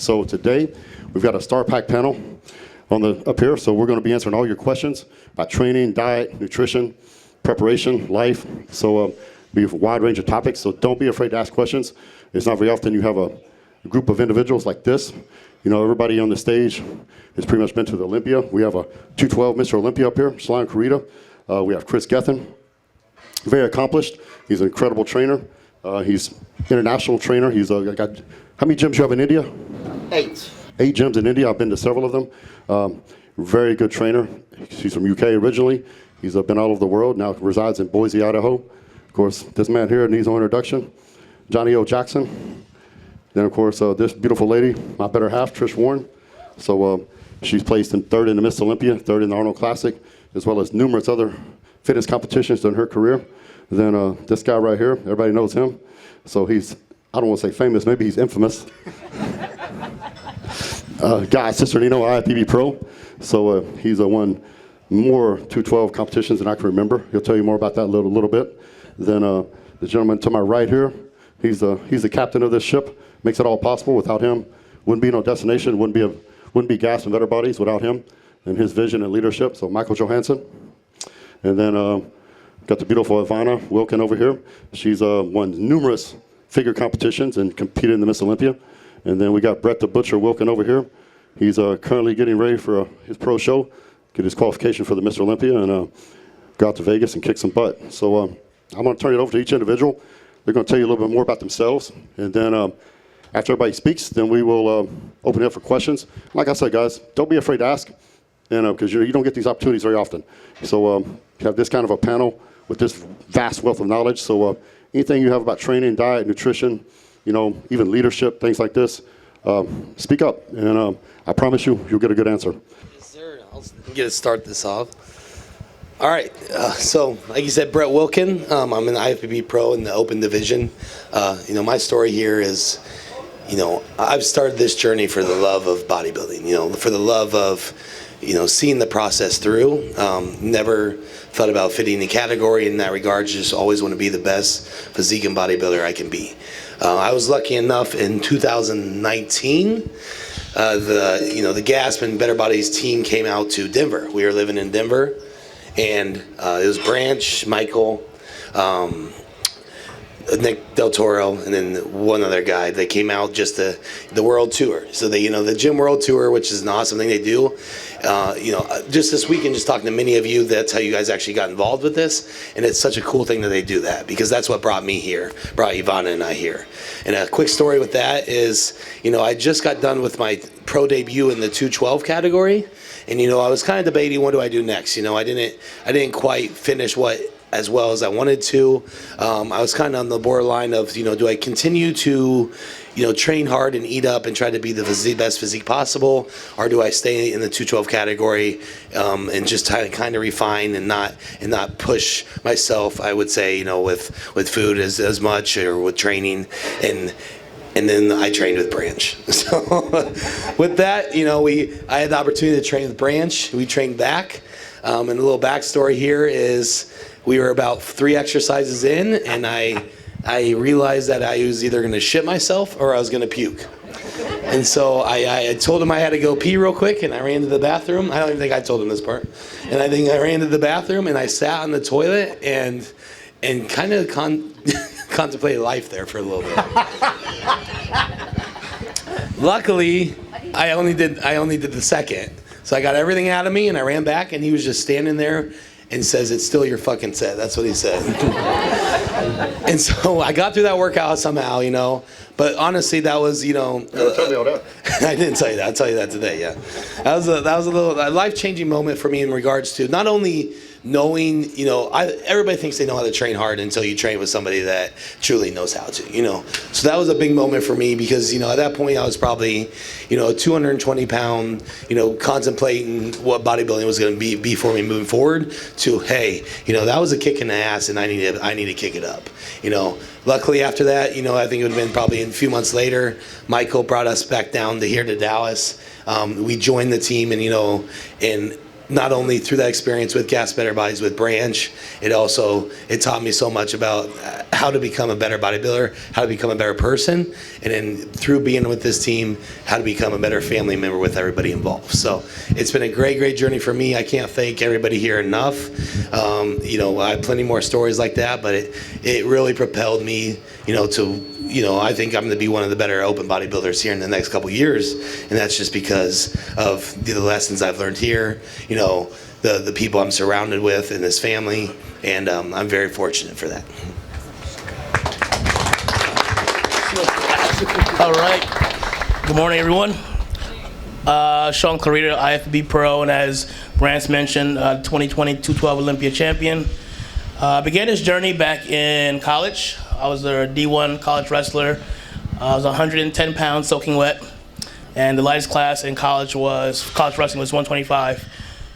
So today, we've got a star-packed panel up here. So we're going to be answering all your questions about training, diet, nutrition, preparation, life. So we have a wide range of topics. So don't be afraid to ask questions. It's not very often you have a group of individuals like this. You know, everybody on the stage has pretty much been to the Olympia. We have a 212 Mr. Olympia up here, Shaun Clarida. We have Kris Gethin, very accomplished. He's an incredible trainer. He's international trainer. He's got, how many gyms you have in India? 8. 8 gyms in India. I've been to several of them. Very good trainer. He's from UK originally. He's been all over the world. Now resides in Boise, Idaho. Of course, this man here needs no introduction. Johnnie O Jackson. Then, of course, this beautiful lady, my better half, Trish Warren. So she's placed in 3rd in the Miss Olympia, 3rd in the Arnold Classic, as well as numerous other fitness competitions in her career. Then this guy right here, everybody knows him. So he's, I don't want to say famous, maybe he's infamous. Guy, Cisternino, IFBB Pro. So he's won more 212 competitions than I can remember. He'll tell you more about that in a little bit. Then the gentleman to my right here, he's the captain of this ship. Makes it all possible. Without him, wouldn't be no destination. Wouldn't be Gasp and Better Bodies without him and his vision and leadership. So Michael Johansson. And then got the beautiful Ivana Wilkin over here. She's won numerous figure competitions and competed in the Miss Olympia. And then we got Brett the Butcher Wilkin over here. He's currently getting ready for his pro show, get his qualification for the Mr. Olympia, and go out to Vegas and kick some butt. So I'm going to turn it over to each individual. They're going to tell you a little bit more about themselves. And then after everybody speaks, then we will open it up for questions. Like I said, guys, don't be afraid to ask, because you don't get these opportunities very often. So you have this kind of a panel with this vast wealth of knowledge. So anything you have about training, diet, nutrition, even leadership, things like this, speak up. And I promise you'll get a good answer. Yes, sir. I'll get to start this off. All right, so like you said, Brett Wilkin. I'm an IFBB Pro in the Open Division. My story here is, I've started this journey for the love of bodybuilding. For the love of, seeing the process through. Never thought about fitting the category in that regard. Just always want to be the best physique and bodybuilder I can be. I was lucky enough in 2019. The Gasp and Better Bodies team came out to Denver. We were living in Denver. And it was Branch, Michael, Nick Del Toro, and then one other guy. They came out just the world tour. So the gym world tour, which is an awesome thing they do. Just this weekend, just talking to many of you, that's how you guys actually got involved with this. And it's such a cool thing that they do that, because that's what brought me here, brought Ivana and I here. And a quick story with that is, I just got done with my pro debut in the 212 category. And I was kind of debating, what do I do next? I didn't quite finish as well as I wanted to. I was kind of on the borderline of, do I continue to, train hard and eat up and try to be the best physique possible, or do I stay in the 212 category and just kind of refine and not push myself? I would say, with food as much, or with training. And then I trained with Branch. So with that, I had the opportunity to train with Branch. We trained back. And a little backstory here is we were about 3 exercises in, and I realized that I was either going to shit myself or I was going to puke. And so I told him I had to go pee real quick, and I ran to the bathroom. I don't even think I told him this part. And I think I ran to the bathroom, and I sat on the toilet and kind of contemplated life there for a little bit. Luckily, I only did the second. So I got everything out of me, and I ran back, and he was just standing there and says, "It's still your fucking set." That's what he said. And so I got through that workout somehow, But honestly, that was, You didn't tell me all that. I didn't tell you that. I'll tell you that today, yeah. That was a little life-changing moment for me in regards to not only knowing, everybody thinks they know how to train hard until you train with somebody that truly knows how to, So that was a big moment for me because, at that point I was probably, a 220 pound, contemplating what bodybuilding was going to be for me moving forward to, hey, that was a kick in the ass and I need to kick it up, Luckily after that, I think it would have been probably a few months later, Michael brought us back down to here to Dallas. We joined the team and not only through that experience with Gasp Better Bodies with Branch, it taught me so much about how to become a better bodybuilder, how to become a better person, and then through being with this team, how to become a better family member with everybody involved. So it's been a great journey for me. I can't thank everybody here enough. I have plenty more stories like that, but it really propelled me, I think I'm going to be one of the better open bodybuilders here in the next couple years, and that's just because of the lessons I've learned here, the people I'm surrounded with in this family, and I'm very fortunate for that. All right. Good morning, everyone. Shaun Clarida, IFBB Pro, and as Brance mentioned, 2020 212 Olympia champion. Began this journey back in college. I was a D1 college wrestler. I was 110 pounds soaking wet, and the lightest class in college wrestling was 125.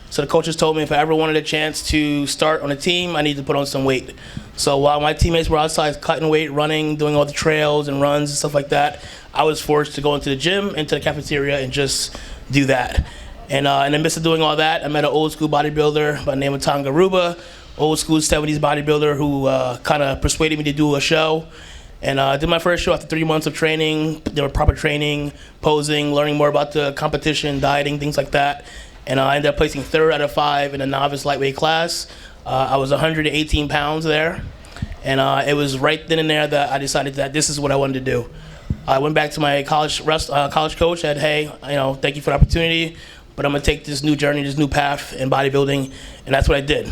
So the coaches told me if I ever wanted a chance to start on a team, I needed to put on some weight. So while my teammates were outside cutting weight, running, doing all the trails and runs and stuff like that, I was forced to go into the gym, into the cafeteria, and just do that. And in the midst of doing all that, I met an old school bodybuilder by the name of Tom Garuba, old school 70s bodybuilder who kind of persuaded me to do a show. And I did my first show after 3 months of training. There were proper training, posing, learning more about the competition, dieting, things like that. And I ended up placing 3rd out of 5 in a novice lightweight class. I was 118 pounds there. And it was right then and there that I decided that this is what I wanted to do. I went back to my college coach, said, hey, thank you for the opportunity, but I'm gonna take this new journey, this new path in bodybuilding, and that's what I did.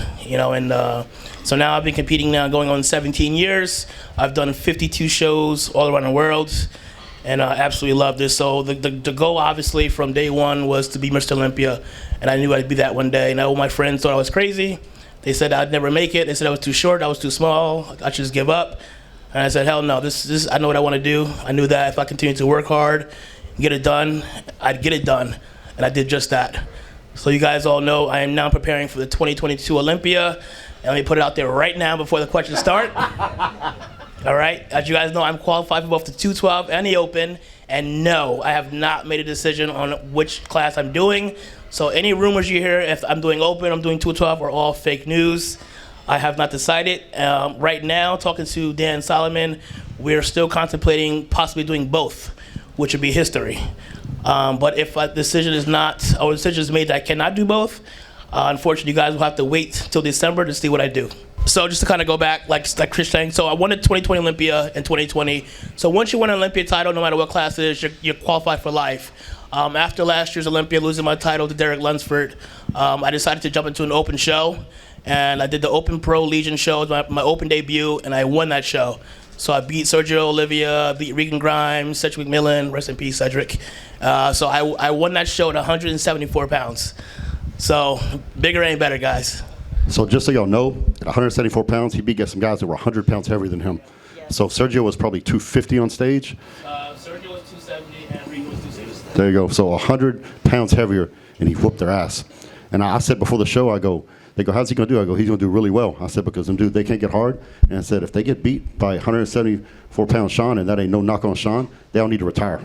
So now I've been competing now going on 17 years. I've done 52 shows all around the world, and I absolutely love this. So the goal, obviously, from day one was to be Mr. Olympia, and I knew I'd be that one day. And all my friends thought I was crazy. They said I'd never make it. They said I was too short, I was too small, I should just give up. And I said, hell no, this I know what I want to do. I knew that if I continued to work hard, get it done, I'd get it done. And I did just that. So you guys all know I am now preparing for the 2022 Olympia. And let me put it out there right now before the questions start. All right, as you guys know, I'm qualified for both the 212 and the Open. And no, I have not made a decision on which class I'm doing. So any rumors you hear, if I'm doing Open, I'm doing 212, are all fake news. I have not decided. Right now, talking to Dan Solomon, we're still contemplating possibly doing both, which would be history. But if a decision is made that I cannot do both, unfortunately, you guys will have to wait till December to see what I do. So just to kind of go back, like Chris saying, so I won the 2020 Olympia in 2020. So once you win an Olympia title, no matter what class it is, you're qualified for life. After last year's Olympia, losing my title to Derek Lunsford, I decided to jump into an open show. And I did the Open Pro Legion show, it was my open debut, and I won that show. So I beat Sergio Olivia, beat Regan Grimes, Cedric McMillan, rest in peace, Cedric. So I won that show at 174 pounds. So bigger ain't better, guys. So just so y'all know, at 174 pounds, he beat some guys that were 100 pounds heavier than him. Yes. So Sergio was probably 250 on stage. Sergio was 270 and Regan was 260. There you go. So 100 pounds heavier, and he whooped their ass. And I said before the show, they go, how's he going to do? I go, he's going to do really well. I said, because them dudes, they can't get hard. And I said, if they get beat by 174-pound Shaun, and that ain't no knock on Shaun, they all need to retire.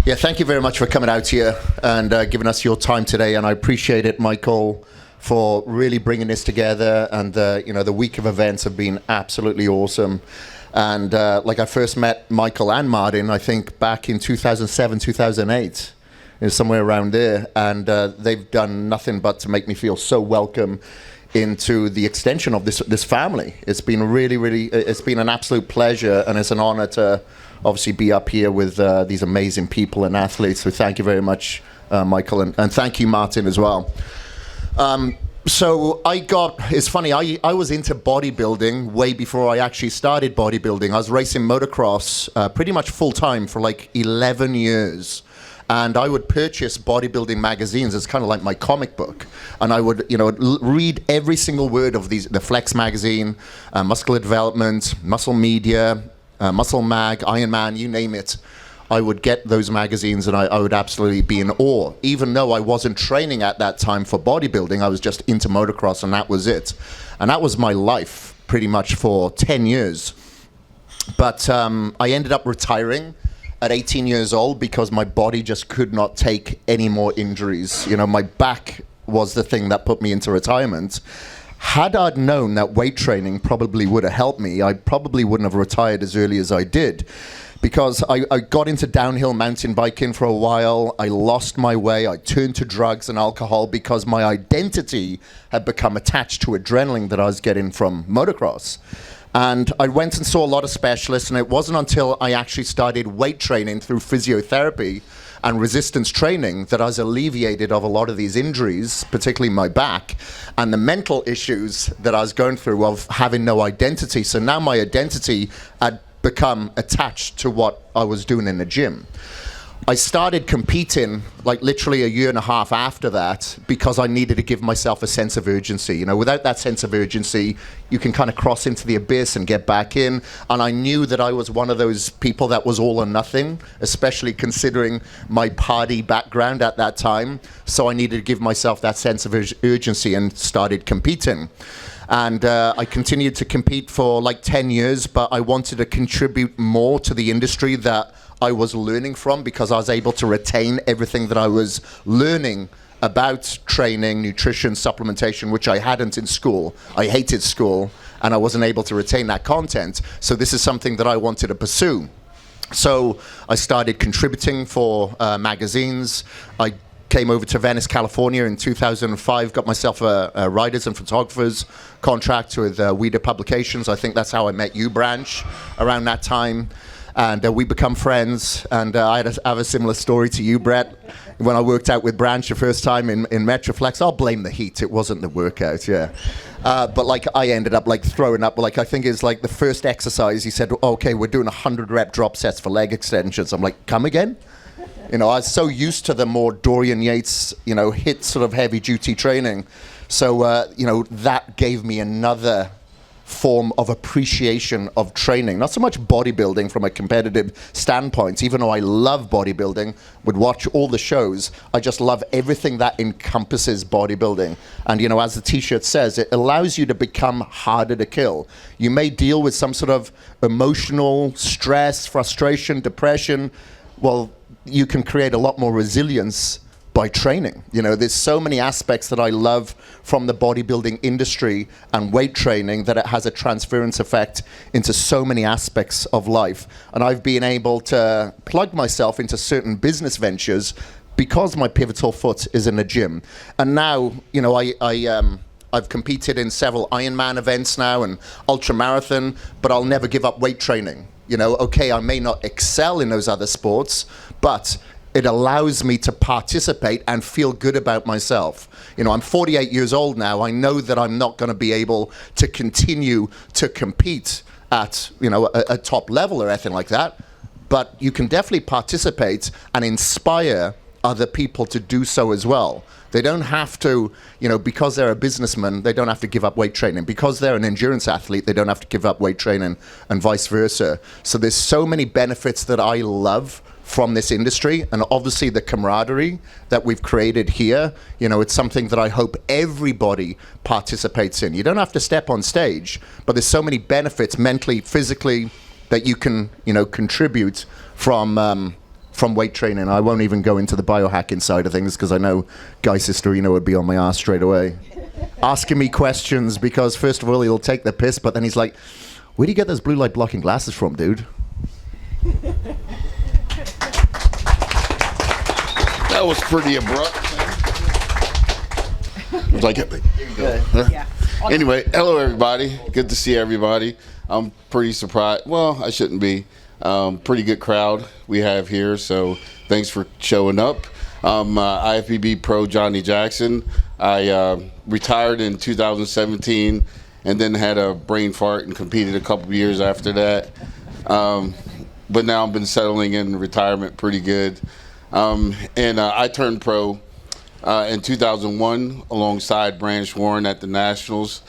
Yeah, thank you very much for coming out here and giving us your time today. And I appreciate it, Michael, for really bringing this together. And, the week of events have been absolutely awesome. And I first met Michael and Martin, I think, back in 2007, 2008. Somewhere around there, and they've done nothing but to make me feel so welcome into the extension of this family. It's been it's been an absolute pleasure, and it's an honor to obviously be up here with these amazing people and athletes. So thank you very much, Michael, and thank you, Martin, as well. So it's funny, I was into bodybuilding way before I actually started bodybuilding. I was racing motocross pretty much full time for 11 years. And I would purchase bodybuilding magazines. It's kind of like my comic book. And I would, read every single word of the Flex magazine, Muscular Development, Muscle Media, Muscle Mag, Iron Man, you name it. I would get those magazines and I would absolutely be in awe. Even though I wasn't training at that time for bodybuilding, I was just into motocross and that was it. And that was my life pretty much for 10 years. But I ended up retiring at 18 years old because my body just could not take any more injuries. You know, my back was the thing that put me into retirement. Had I known that weight training probably would have helped me, I probably wouldn't have retired as early as I did. Because I got into downhill mountain biking for a while, I lost my way, I turned to drugs and alcohol because my identity had become attached to adrenaline that I was getting from motocross. And I went and saw a lot of specialists, and it wasn't until I actually started weight training through physiotherapy and resistance training that I was alleviated of a lot of these injuries, particularly my back, and the mental issues that I was going through of having no identity. So now my identity had become attached to what I was doing in the gym. I started competing like literally a year and a half after that because I needed to give myself a sense of urgency. You know, without that sense of urgency, you can kind of cross into the abyss and get back in. And I knew that I was one of those people that was all or nothing, especially considering my party background at that time. So I needed to give myself that sense of urgency and started competing. And I continued to compete for like 10 years, but I wanted to contribute more to the industry that I was learning from because I was able to retain everything that I was learning about training, nutrition, supplementation, which I hadn't in school. I hated school, and I wasn't able to retain that content. So this is something that I wanted to pursue. So I started contributing for magazines. I came over to Venice, California in 2005, got myself a writers and photographers contract with Weeder Publications. I think that's how I met you, Branch, around that time. And we become friends, and I have a similar story to you, Brett. When I worked out with Branch the first time in Metroflex, I'll blame the heat. It wasn't the workout, yeah. But like I ended up like throwing up. Like I think it's like the first exercise. He said, "Okay, we're doing 100 rep drop sets for leg extensions." I'm like, "Come again?" You know, I was so used to the more Dorian Yates, you know, hit sort of heavy duty training. So you know, that gave me another form of appreciation of training, not so much bodybuilding from a competitive standpoint, even though I love bodybuilding, would watch all the shows. I just love everything that encompasses bodybuilding. And you know, as the t-shirt says, it allows you to become harder to kill. You may deal with some sort of emotional stress, frustration, depression. Well, you can create a lot more resilience by training. You know, there's so many aspects that I love from the bodybuilding industry and weight training that it has a transference effect into so many aspects of life. And I've been able to plug myself into certain business ventures because my pivotal foot is in the gym. And now, you know, I've competed in several Ironman events now and ultra marathon, but I'll never give up weight training. You know, okay, I may not excel in those other sports, but it allows me to participate and feel good about myself. You know, I'm 48 years old now. I know that I'm not going to be able to continue to compete at, you know, a top level or anything like that. But you can definitely participate and inspire other people to do so as well. They don't have to, you know, because they're a businessman, they don't have to give up weight training. Because they're an endurance athlete, they don't have to give up weight training, and vice versa. So there's so many benefits that I love from this industry, and obviously the camaraderie that we've created here, you know, it's something that I hope everybody participates in. You don't have to step on stage, but there's so many benefits mentally, physically, that you can, you know, contribute from weight training. I won't even go into the biohacking side of things because I know Guy Cisternino would be on my ass straight away, asking me questions because first of all he'll take the piss, but then he's like, "Where do you get those blue light blocking glasses from, dude?" That was pretty abrupt. It was like, Yeah. Anyway, hello everybody. Good to see everybody. I'm pretty surprised. Well, I shouldn't be. Pretty good crowd we have here, so thanks for showing up. IFBB Pro Johnnie Jackson. I retired in 2017 and then had a brain fart and competed a couple of years after that. But now I've been settling in retirement pretty good. And I turned pro in 2001 alongside Trish Warren at the Nationals,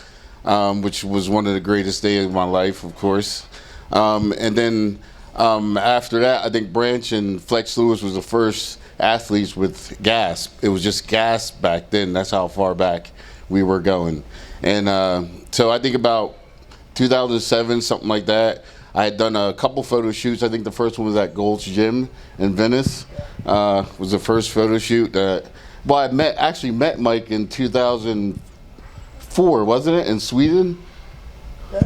which was one of the greatest days of my life, of course. And then after that, I think Branch and Flex Lewis was the first athletes with Gasp. It was just Gasp back then. That's how far back we were going. And so I think about 2007, something like that, I had done a couple photo shoots. I think the first one was at Gold's Gym in Venice. Was the first photo shoot. Well, I actually met Mike in 2004, wasn't it, in Sweden?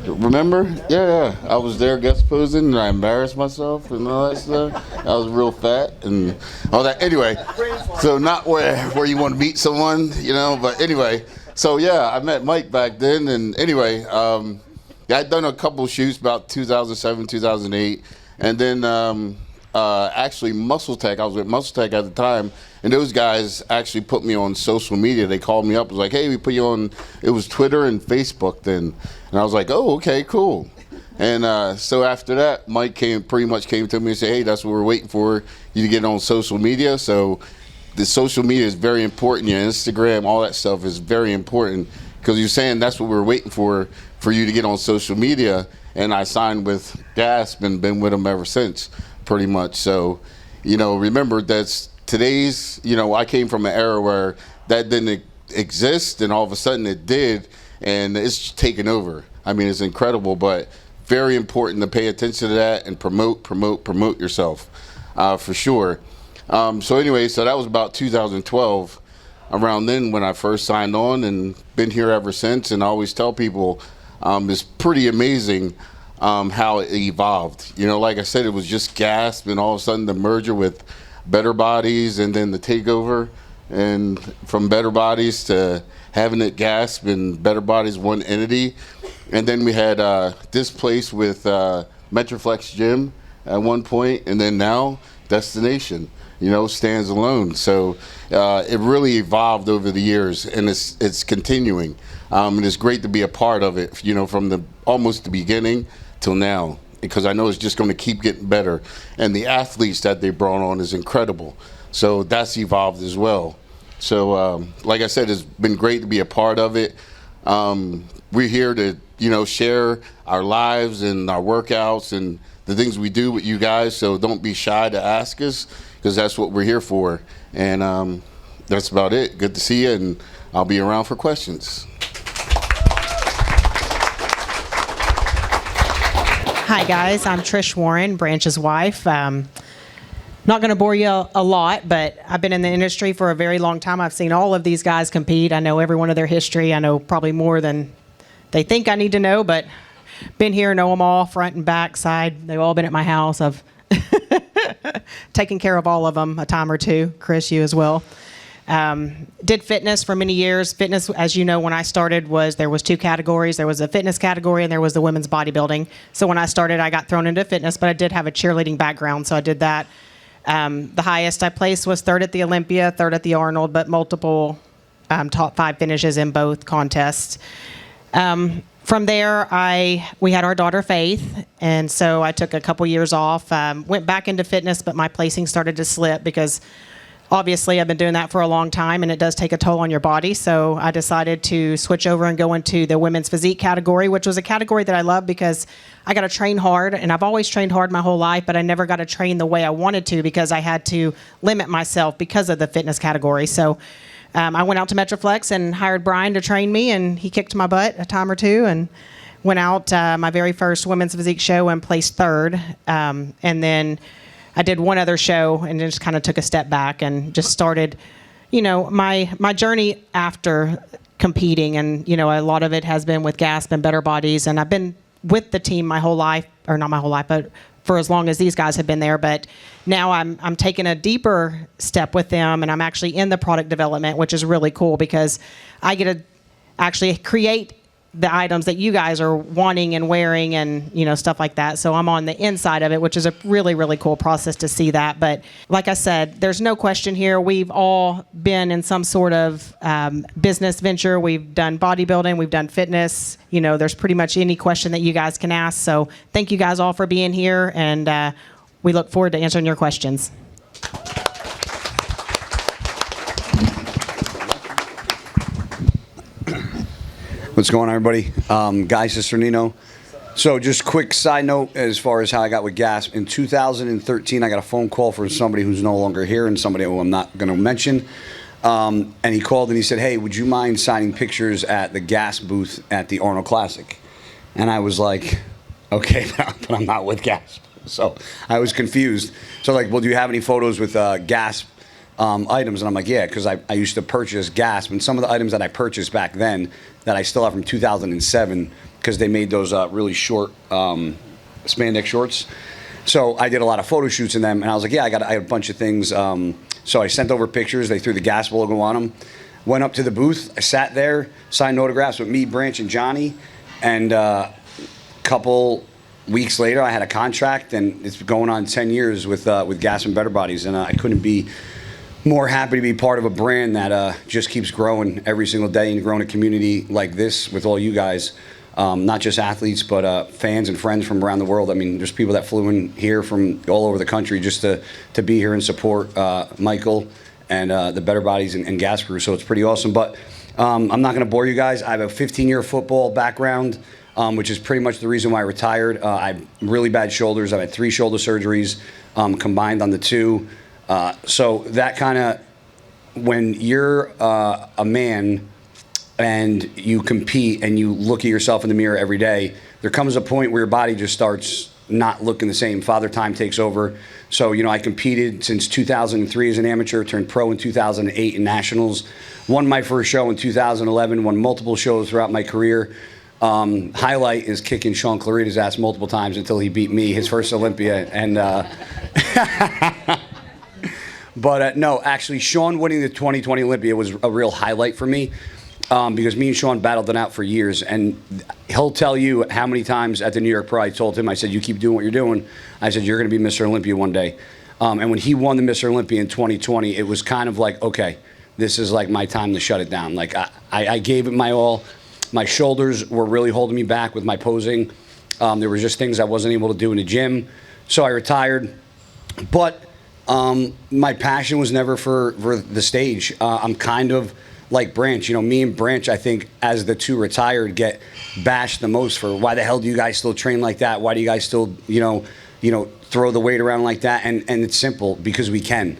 Remember? Yeah. I was there guest posing, and I embarrassed myself and all that stuff. I was real fat and all that. Anyway, so not where you want to meet someone, but anyway. So, yeah, I met Mike back then, and anyway, I'd done a couple shoots about 2007, 2008, and then actually Muscle Tech, I was with Muscle Tech at the time, and those guys actually put me on social media. They called me up, was like, hey, we put you on, it was Twitter and Facebook then, and I was like, oh, okay, cool. And so after that, Mike pretty much came to me and said, hey, that's what we're waiting for, you to get on social media. So the social media is very important, your Instagram, all that stuff is very important, because you're saying that's what we're waiting for you to get on social media. And I signed with Gasp and been with them ever since, pretty much. So, remember that's today's, I came from an era where that didn't exist, and all of a sudden it did, and it's taken over. I mean, it's incredible, but very important to pay attention to that and promote yourself, for sure. So anyway, so that was about 2012, around then when I first signed on, and been here ever since. And I always tell people, it's pretty amazing how it evolved. Like I said, it was just Gasp, and all of a sudden the merger with Better Bodies, and then the takeover, and from Better Bodies to having it Gasp and Better Bodies one entity. And then we had this place with Metroflex Gym at one point, and then now Destination, stands alone. So it really evolved over the years, and it's continuing. And it's great to be a part of it, from almost the beginning till now, because I know it's just going to keep getting better. And the athletes that they brought on is incredible. So that's evolved as well. So like I said, it's been great to be a part of it. We're here to, share our lives and our workouts and the things we do with you guys. So don't be shy to ask us, because that's what we're here for. And that's about it. Good to see you, and I'll be around for questions. Hi guys, I'm Trish Warren, Branch's wife. Not going to bore you a lot, but I've been in the industry for a very long time. I've seen all of these guys compete. I know every one of their history. I know probably more than they think I need to know, but been here, know them all, front and back, side. They've all been at my house. I've taken care of all of them a time or two. Kris, you as well. Did fitness for many years. Fitness, as you know, when I started, there was two categories. There was a fitness category, and there was the women's bodybuilding. So when I started, I got thrown into fitness, but I did have a cheerleading background, so I did that. The highest I placed was third at the Olympia, third at the Arnold, but multiple top 5 finishes in both contests. From there, we had our daughter Faith, and so I took a couple years off. Went back into fitness, but my placing started to slip because obviously I've been doing that for a long time, and it does take a toll on your body. So I decided to switch over and go into the women's physique category, which was a category that I love because I got to train hard, and I've always trained hard my whole life, but I never got to train the way I wanted to because I had to limit myself because of the fitness category. So I went out to Metroflex and hired Brian to train me, and he kicked my butt a time or two, and went out my very first women's physique show and placed third. And then I did one other show and just kind of took a step back and just started, my journey after competing. And, a lot of it has been with Gasp and Better Bodies. And I've been with the team my whole life, or not my whole life, but for as long as these guys have been there. But now I'm taking a deeper step with them, and I'm actually in the product development, which is really cool because I get to actually create the items that you guys are wanting and wearing and, stuff like that. So I'm on the inside of it, which is a really, really cool process to see that. But like I said, there's no question here. We've all been in some sort of business venture. We've done bodybuilding. We've done fitness. There's pretty much any question that you guys can ask. So thank you guys all for being here, and we look forward to answering your questions. What's going on, everybody? Guy Cisternino. So just quick side note as far as how I got with Gasp. In 2013, I got a phone call from somebody who's no longer here and somebody who I'm not going to mention. And he called and he said, hey, would you mind signing pictures at the Gasp booth at the Arnold Classic? And I was like, Okay, but I'm not with Gasp. So I was confused. So like, well, do you have any photos with Gasp items? And I'm like, yeah, because I used to purchase Gasp. And some of the items that I purchased back then that I still have from 2007, because they made those really short spandex shorts. So I did a lot of photo shoots in them. And I was like, yeah, I had a bunch of things. So I sent over pictures. They threw the Gasp logo on them. Went up to the booth. I sat there, signed autographs with me, Branch, and Johnny. And couple weeks later, I had a contract, and it's going on 10 years with Gasp and Better Bodies, and I couldn't be more happy to be part of a brand that just keeps growing every single day and growing a community like this with all you guys, not just athletes, but fans and friends from around the world. I mean, there's people that flew in here from all over the country just to be here and support Michael and the Better Bodies and Gasp crew, so it's pretty awesome. But I'm not going to bore you guys. I have a 15-year football background, which is pretty much the reason why I retired. I have really bad shoulders. I've had 3 shoulder surgeries combined on the 2. So that kind of, when you're a man and you compete and you look at yourself in the mirror every day, there comes a point where your body just starts not looking the same. Father time takes over. So, I competed since 2003 as an amateur, turned pro in 2008 in nationals, won my first show in 2011, won multiple shows throughout my career. Highlight is kicking Shaun Clarida's ass multiple times until he beat me, his first Olympia. And but no, actually, Shaun winning the 2020 Olympia was a real highlight for me, because me and Shaun battled it out for years. And he'll tell you how many times at the New York Pro I told him, I said, you keep doing what you're doing. I said, you're going to be Mr. Olympia one day. And when he won the Mr. Olympia in 2020, it was kind of like, okay, this is like my time to shut it down. Like I gave it my all. My shoulders were really holding me back with my posing. There were just things I wasn't able to do in the gym. So I retired. But my passion was never for the stage. I'm kind of like Branch. Me and Branch, I think, as the 2 retired, get bashed the most for why the hell do you guys still train like that? Why do you guys still, throw the weight around like that? And it's simple, because we can.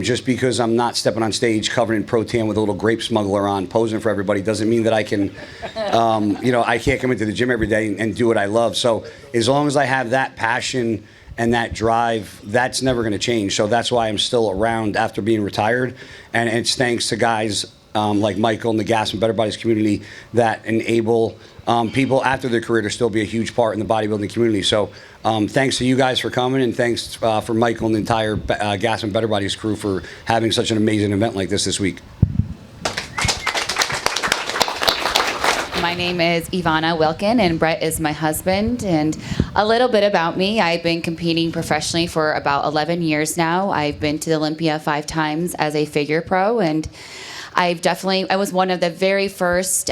Just because I'm not stepping on stage covered in protein with a little grape smuggler on posing for everybody doesn't mean that I can, I can't come into the gym every day and do what I love. So as long as I have that passion and that drive, that's never going to change. So that's why I'm still around after being retired. And it's thanks to guys like Michael and the Gasp and Better Bodies community that enable people after their career to still be a huge part in the bodybuilding community. So thanks to you guys for coming, and thanks for Michael and the entire Gasp and Better Bodies crew for having such an amazing event like this week. My name is Ivana Wilkin, and Brett is my husband. And a little bit about me: I've been competing professionally for about 11 years now. I've been to the Olympia 5 times as a figure pro, and I was one of the very first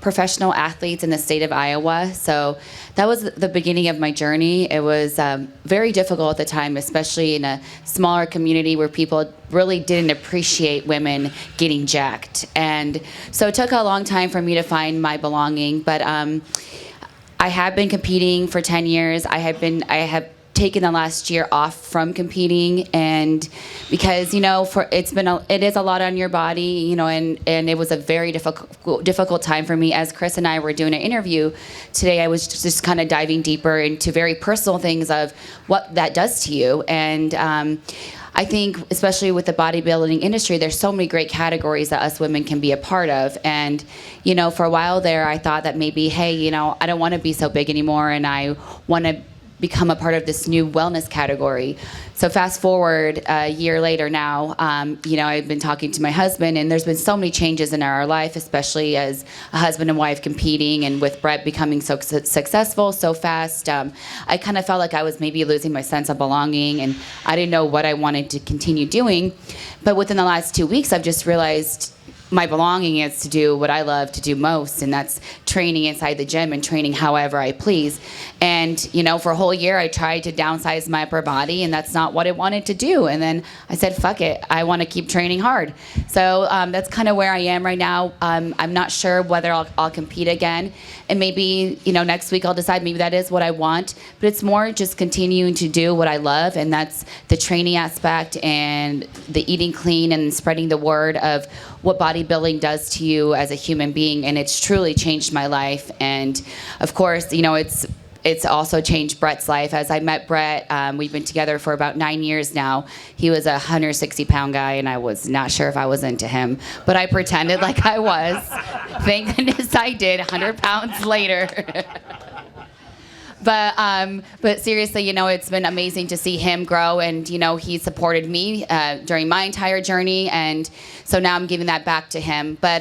professional athletes in the state of Iowa. So that was the beginning of my journey. It was very difficult at the time, especially in a smaller community where people really didn't appreciate women getting jacked. And so it took a long time for me to find my belonging. But I have been competing for 10 years. I have taken the last year off from competing, and because it is a lot on your body, and it was a very difficult time for me. As Kris and I were doing an interview today, I was just kind of diving deeper into very personal things of what that does to you. And I think, especially with the bodybuilding industry, there's so many great categories that us women can be a part of. And for a while there, I thought that maybe, hey, I don't want to be so big anymore, and I want to become a part of this new wellness category. So fast forward a year later now, I've been talking to my husband, and there's been so many changes in our life, especially as a husband and wife competing, and with Brett becoming so successful so fast. I kind of felt like I was maybe losing my sense of belonging, and I didn't know what I wanted to continue doing. But within the last 2 weeks, I've just realized my belonging is to do what I love to do most, and that's training inside the gym and training however I please. And, for a whole year, I tried to downsize my upper body, and that's not what I wanted to do. And then I said, fuck it, I want to keep training hard. So that's kind of where I am right now. I'm not sure whether I'll compete again. And maybe, next week I'll decide maybe that is what I want. But it's more just continuing to do what I love, and that's the training aspect and the eating clean and spreading the word of what bodybuilding does to you as a human being. And it's truly changed my life. And of course, it's also changed Brett's life. As I met Brett, we've been together for about 9 years now. He was a 160-pound guy, and I was not sure if I was into him, but I pretended like I was. Thank goodness I did. 100 pounds later. But seriously, you know, it's been amazing to see him grow, and you know, he supported me during my entire journey, and so now I'm giving that back to him. But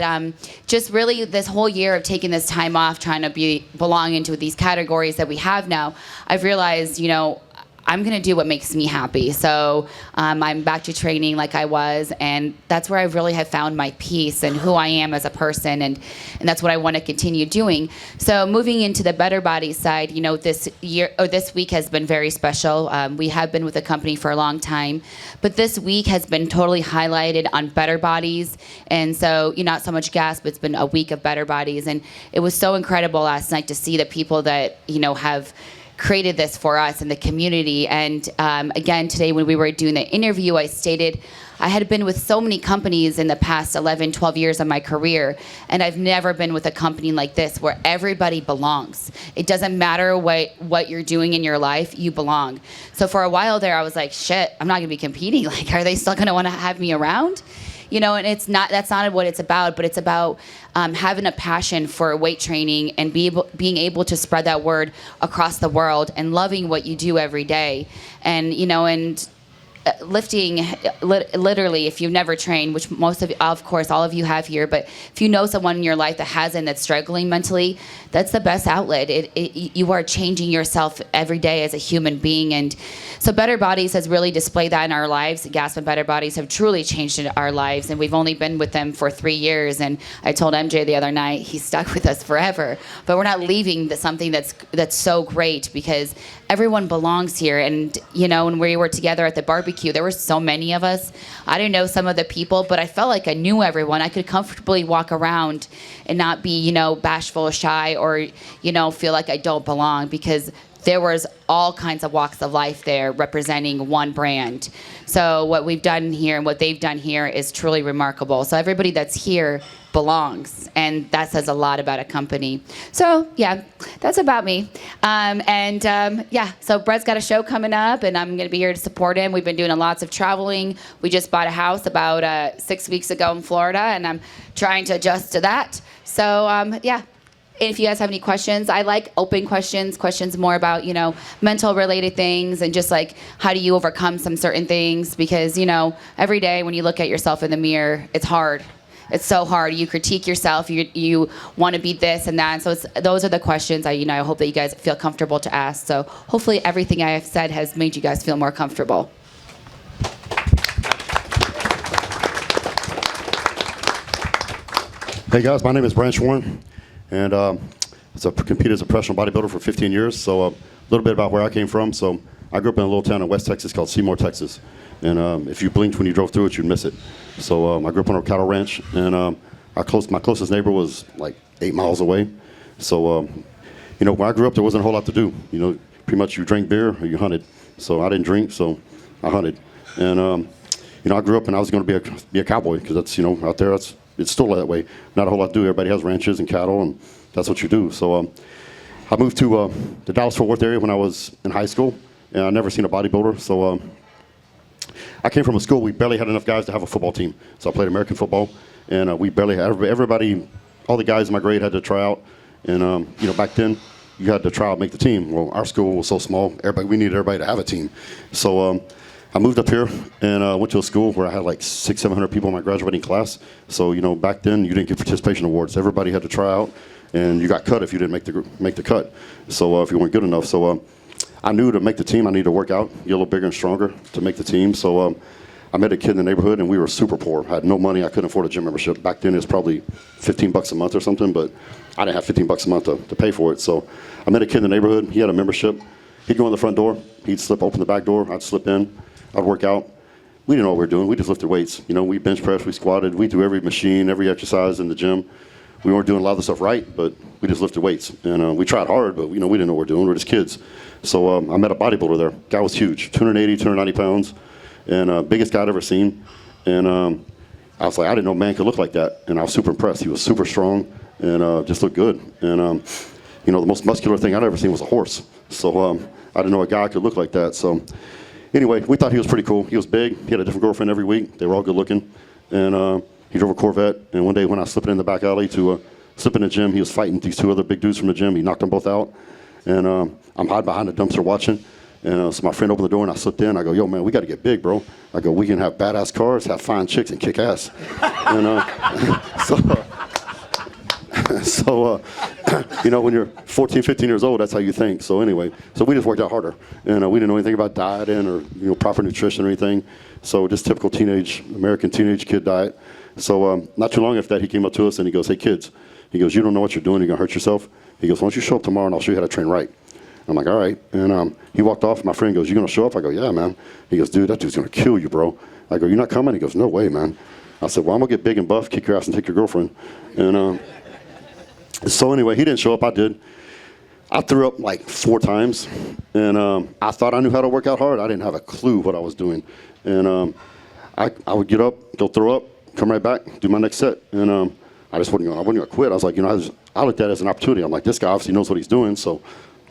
just really, this whole year of taking this time off, trying to belong into these categories that we have now, I've realized, you know, I'm going to do what makes me happy. So I'm back to training like I was, and that's where I really have found my peace and who I am as a person, and that's what I want to continue doing. So moving into the Better Body side, you know, this week has been very special. We have been with the company for a long time, but this week has been totally highlighted on Better Bodies, and so, you know, not so much Gasp, but it's been a week of Better Bodies, and it was so incredible last night to see the people that, you know, have created this for us in the community. And again, today when we were doing the interview, I stated I had been with so many companies in the past 11, 12 years of my career, and I've never been with a company like this where everybody belongs. It doesn't matter what you're doing in your life, you belong. So for a while there, I was like, shit, I'm not gonna be competing. Like, are they still gonna wanna have me around? You know, and that's not what it's about, but it's about having a passion for weight training and being able to spread that word across the world and loving what you do every day. And, you know, and lifting, literally, if you've never trained, which most of course, all of you have here, but if you know someone in your life that hasn't, that's struggling mentally, that's the best outlet. You are changing yourself every day as a human being. And so Better Bodies has really displayed that in our lives. Gasp and Better Bodies have truly changed our lives, and we've only been with them for 3 years. And I told MJ the other night, he's stuck with us forever. But we're not leaving something that's so great, because everyone belongs here. And, you know, when we were together at the barbecue, there were so many of us. I didn't know some of the people, but I felt like I knew everyone. I could comfortably walk around and not be, you know, bashful, shy, or, you know, feel like I don't belong, because there was all kinds of walks of life there representing one brand. So what we've done here and what they've done here is truly remarkable. So everybody that's here belongs, and that says a lot about a company. So yeah, that's about me. So Brett's got a show coming up, and I'm gonna be here to support him. We've been doing lots of traveling. We just bought a house about 6 weeks ago in Florida, and I'm trying to adjust to that. So yeah. And if you guys have any questions, I like open questions more about, you know, mental related things, and just like, how do you overcome some certain things? Because, you know, every day when you look at yourself in the mirror, it's hard. It's so hard. You critique yourself. You want to be this and that. And so those are the questions I hope that you guys feel comfortable to ask. So hopefully everything I have said has made you guys feel more comfortable. Hey guys, my name is Trish Warren, and I competed as a professional bodybuilder for 15 years. So a little bit about where I came from. So I grew up in a little town in West Texas called Seymour, Texas. And if you blinked when you drove through it, you'd miss it. So I grew up on a cattle ranch, and my closest neighbor was like 8 miles away. So, you know, when I grew up, there wasn't a whole lot to do. You know, pretty much you drank beer or you hunted. So I didn't drink, so I hunted. And, you know, I grew up and I was going to be a cowboy, because that's, you know, out there, it's still that way. Not a whole lot to do. Everybody has ranches and cattle, and that's what you do. So I moved to the Dallas-Fort Worth area when I was in high school, and I'd never seen a bodybuilder. So I came from a school, we barely had enough guys to have a football team. So I played American football, and we barely had everybody, all the guys in my grade had to try out. And, you know, back then, you had to try out, make the team. Well, our school was so small, we needed everybody to have a team. So I moved up here and went to a school where I had like 600-700 people in my graduating class. So, you know, back then, you didn't get participation awards. Everybody had to try out, and you got cut if you didn't make the cut. So if you weren't good enough. So I knew to make the team, I needed to work out, get a little bigger and stronger to make the team. So I met a kid in the neighborhood, and we were super poor. I had no money. I couldn't afford a gym membership. Back then, it was probably $15 a month or something, but I didn't have $15 a month to pay for it. So I met a kid in the neighborhood. He had a membership. He'd go in the front door. He'd open the back door. I'd slip in. I'd work out. We didn't know what we were doing. We just lifted weights. You know, we bench pressed, we squatted. We do every machine, every exercise in the gym. We weren't doing a lot of the stuff right, but we just lifted weights. And we tried hard, but, you know, we didn't know what we were doing. We were just kids. So I met a bodybuilder there. Guy was huge, 280, 290 pounds, and biggest guy I'd ever seen. And I was like, I didn't know a man could look like that. And I was super impressed. He was super strong and just looked good. And the most muscular thing I'd ever seen was a horse. So I didn't know a guy could look like that. So anyway, we thought he was pretty cool. He was big. He had a different girlfriend every week. They were all good looking. And he drove a Corvette. And one day when I was slipping in the back alley to slip in the gym, he was fighting these two other big dudes from the gym. He knocked them both out. And I'm hiding behind the dumpster watching. And so my friend opened the door and I slipped in. I go, yo, man, we got to get big, bro. I go, we can have badass cars, have fine chicks, and kick ass. And so when you're 14, 15 years old, that's how you think. So anyway, so we just worked out harder. And we didn't know anything about dieting or proper nutrition or anything. So just typical American teenage kid diet. So not too long after that, he came up to us and he goes, hey, kids. He goes, you don't know what you're doing. You're going to hurt yourself. He goes, why don't you show up tomorrow and I'll show you how to train right. I'm like, all right. And he walked off. My friend goes, you going to show up? I go, yeah, man. He goes, dude, that dude's going to kill you, bro. I go, you're not coming? He goes, no way, man. I said, well, I'm going to get big and buff, kick your ass and take your girlfriend. And so anyway, he didn't show up. I did. I threw up like 4 times. And I thought I knew how to work out hard. I didn't have a clue what I was doing. And I would get up, go throw up, come right back, do my next set. And I wasn't going to quit. I was like, I looked at it as an opportunity. I'm like, this guy obviously knows what he's doing, so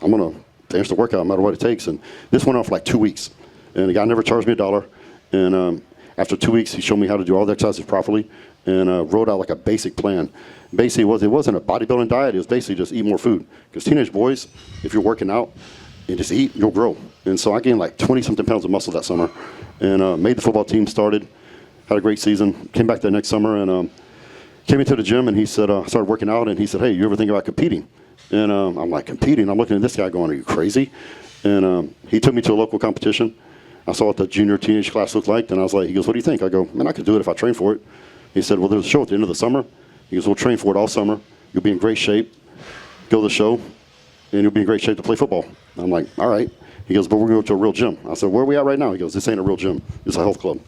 I'm going to finish the workout no matter what it takes. And this went on for like 2 weeks. And the guy never charged me $1. And after 2 weeks, he showed me how to do all the exercises properly and wrote out like a basic plan. Basically, it wasn't a bodybuilding diet. It was basically just eat more food. Because teenage boys, if you're working out and just eat, you'll grow. And so I gained like 20-something pounds of muscle that summer and made the football team, started, had a great season, came back the next summer and came into the gym and he said, started working out and he said, hey, you ever think about competing? And I'm like, competing? I'm looking at this guy going, are you crazy? And he took me to a local competition. I saw what the junior teenage class looked like, and I was like, he goes, what do you think? I go, man, I could do it if I train for it. He said, well, there's a show at the end of the summer. He goes, we'll train for it all summer. You'll be in great shape. Go to the show, and you'll be in great shape to play football. I'm like, all right. He goes, but we're going to go to a real gym. I said, where are we at right now? He goes, this ain't a real gym. It's a health club.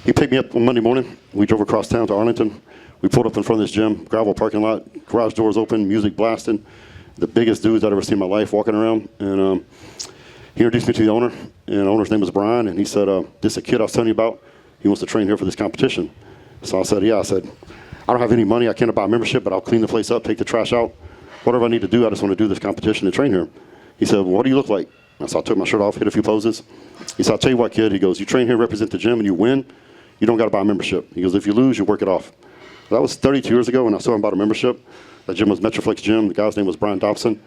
He picked me up on Monday morning. We drove across town to Arlington. We pulled up in front of this gym, gravel parking lot, garage doors open, music blasting. The biggest dudes I'd ever seen in my life walking around. And he introduced me to the owner, and the owner's name was Brian, and he said, this is a kid I was telling you about. He wants to train here for this competition. So I said, yeah. I said, I don't have any money. I can't buy a membership, but I'll clean the place up, take the trash out. Whatever I need to do, I just want to do this competition and train here. He said, well, what do you look like? And so I took my shirt off, hit a few poses. He said, I'll tell you what, kid. He goes, you train here, represent the gym, and you win, you don't got to buy a membership. He goes, if you lose, you work it off. That was 32 years ago when I still hadn't bought a membership. That gym was Metroflex Gym. The guy's name was Brian Dobson.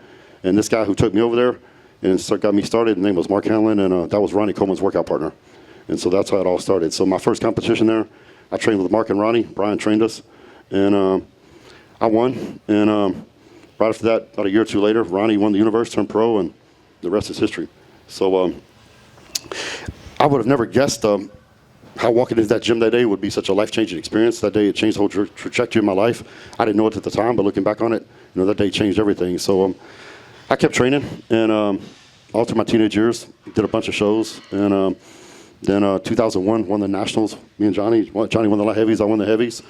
And this guy who took me over there and got me started, his name was Mark Hanlon, and that was Ronnie Coleman's workout partner. And so that's how it all started. So my first competition there, I trained with Mark and Ronnie. Brian trained us, and I won. And right after that, about a year or two later, Ronnie won the universe, turned pro, and the rest is history. So I would have never guessed how walking into that gym that day would be such a life-changing experience. That day, it changed the whole trajectory of my life. I didn't know it at the time, but looking back on it, that day changed everything. So I kept training, and all through my teenage years, did a bunch of shows, and then 2001, won the Nationals. Me and Johnny won the light heavies, I won the heavies,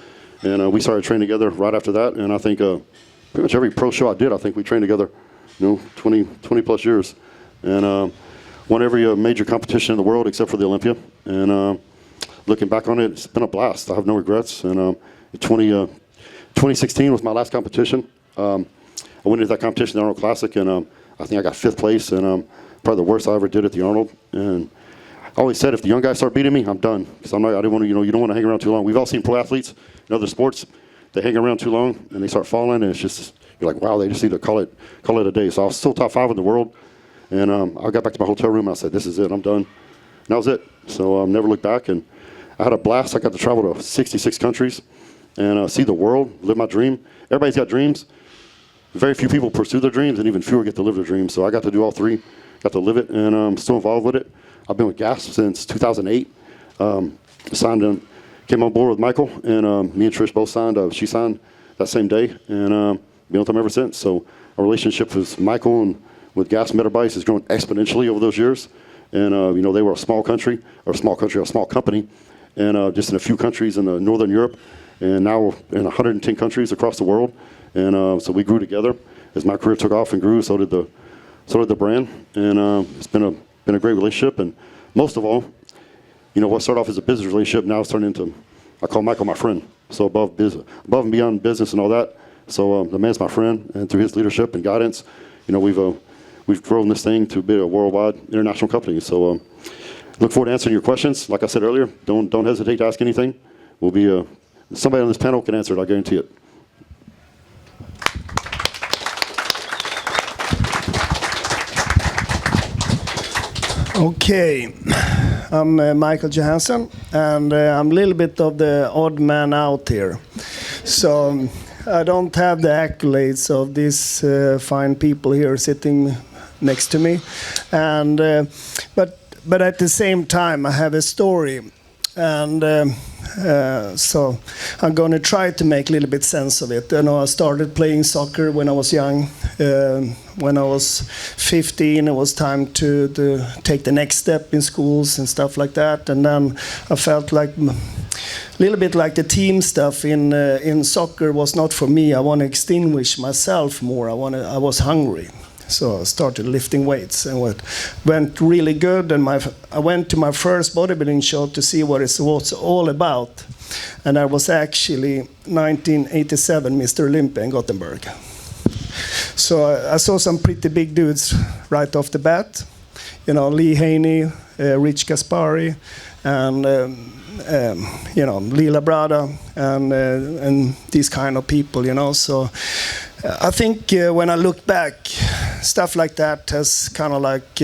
and we started training together right after that, and I think pretty much every pro show I did, I think we trained together, 20 plus years, and won every major competition in the world except for the Olympia, and looking back on it, it's been a blast. I have no regrets, and 2016 was my last competition. I went into that competition, the Arnold Classic, and I think I got 5th place, and probably the worst I ever did at the Arnold. And I always said, if the young guys start beating me, I'm done, because I didn't want to. You don't want to hang around too long. We've all seen pro athletes in other sports; they hang around too long and they start falling, and it's just you're like, wow, they just need to call it a day. So I was still top 5 in the world, and I got back to my hotel room and I said, this is it, I'm done. And that was it. So never looked back, and I had a blast. I got to travel to 66 countries and see the world, live my dream. Everybody's got dreams. Very few people pursue their dreams, and even fewer get to live their dreams. So I got to do all 3, got to live it, and I'm still involved with it. I've been with Gasp since 2008. Came on board with Michael, and me and Trish both signed. She signed that same day, and been with them ever since. So our relationship with Michael and with Gasp Metabikes has grown exponentially over those years. And they were a small company, and just in a few countries in Northern Europe, and now we're in 110 countries across the world. And so we grew together. As my career took off and grew, so did the brand. And it's been a great relationship. And most of all, what started off as a business relationship now it's turned into, I call Michael my friend. So above and beyond business and all that, So the man's my friend, and through his leadership and guidance, we've grown this thing to be a worldwide international company. So look forward to answering your questions. Like I said earlier, don't hesitate to ask anything. We'll be somebody on this panel can answer it. I guarantee it. Okay, I'm Michael Johansson, and I'm a little bit of the odd man out here. So I don't have the accolades of these fine people here sitting next to me, and but at the same time I have a story, and so I'm going to try to make a little bit sense of it. I started playing soccer when I was young. When I was 15, it was time to take the next step in schools and stuff like that. And then I felt like a little bit like the team stuff in soccer was not for me. I want to extinguish myself more. I was hungry. So I started lifting weights, and went really good. And I went to my first bodybuilding show to see what it was all about. And I was actually 1987 Mr. Olympia in Gothenburg. So I saw some pretty big dudes right off the bat. Lee Haney, Rich Gaspari, and Lee Labrada, and these kind of people. So I think when I look back, stuff like that has kind of like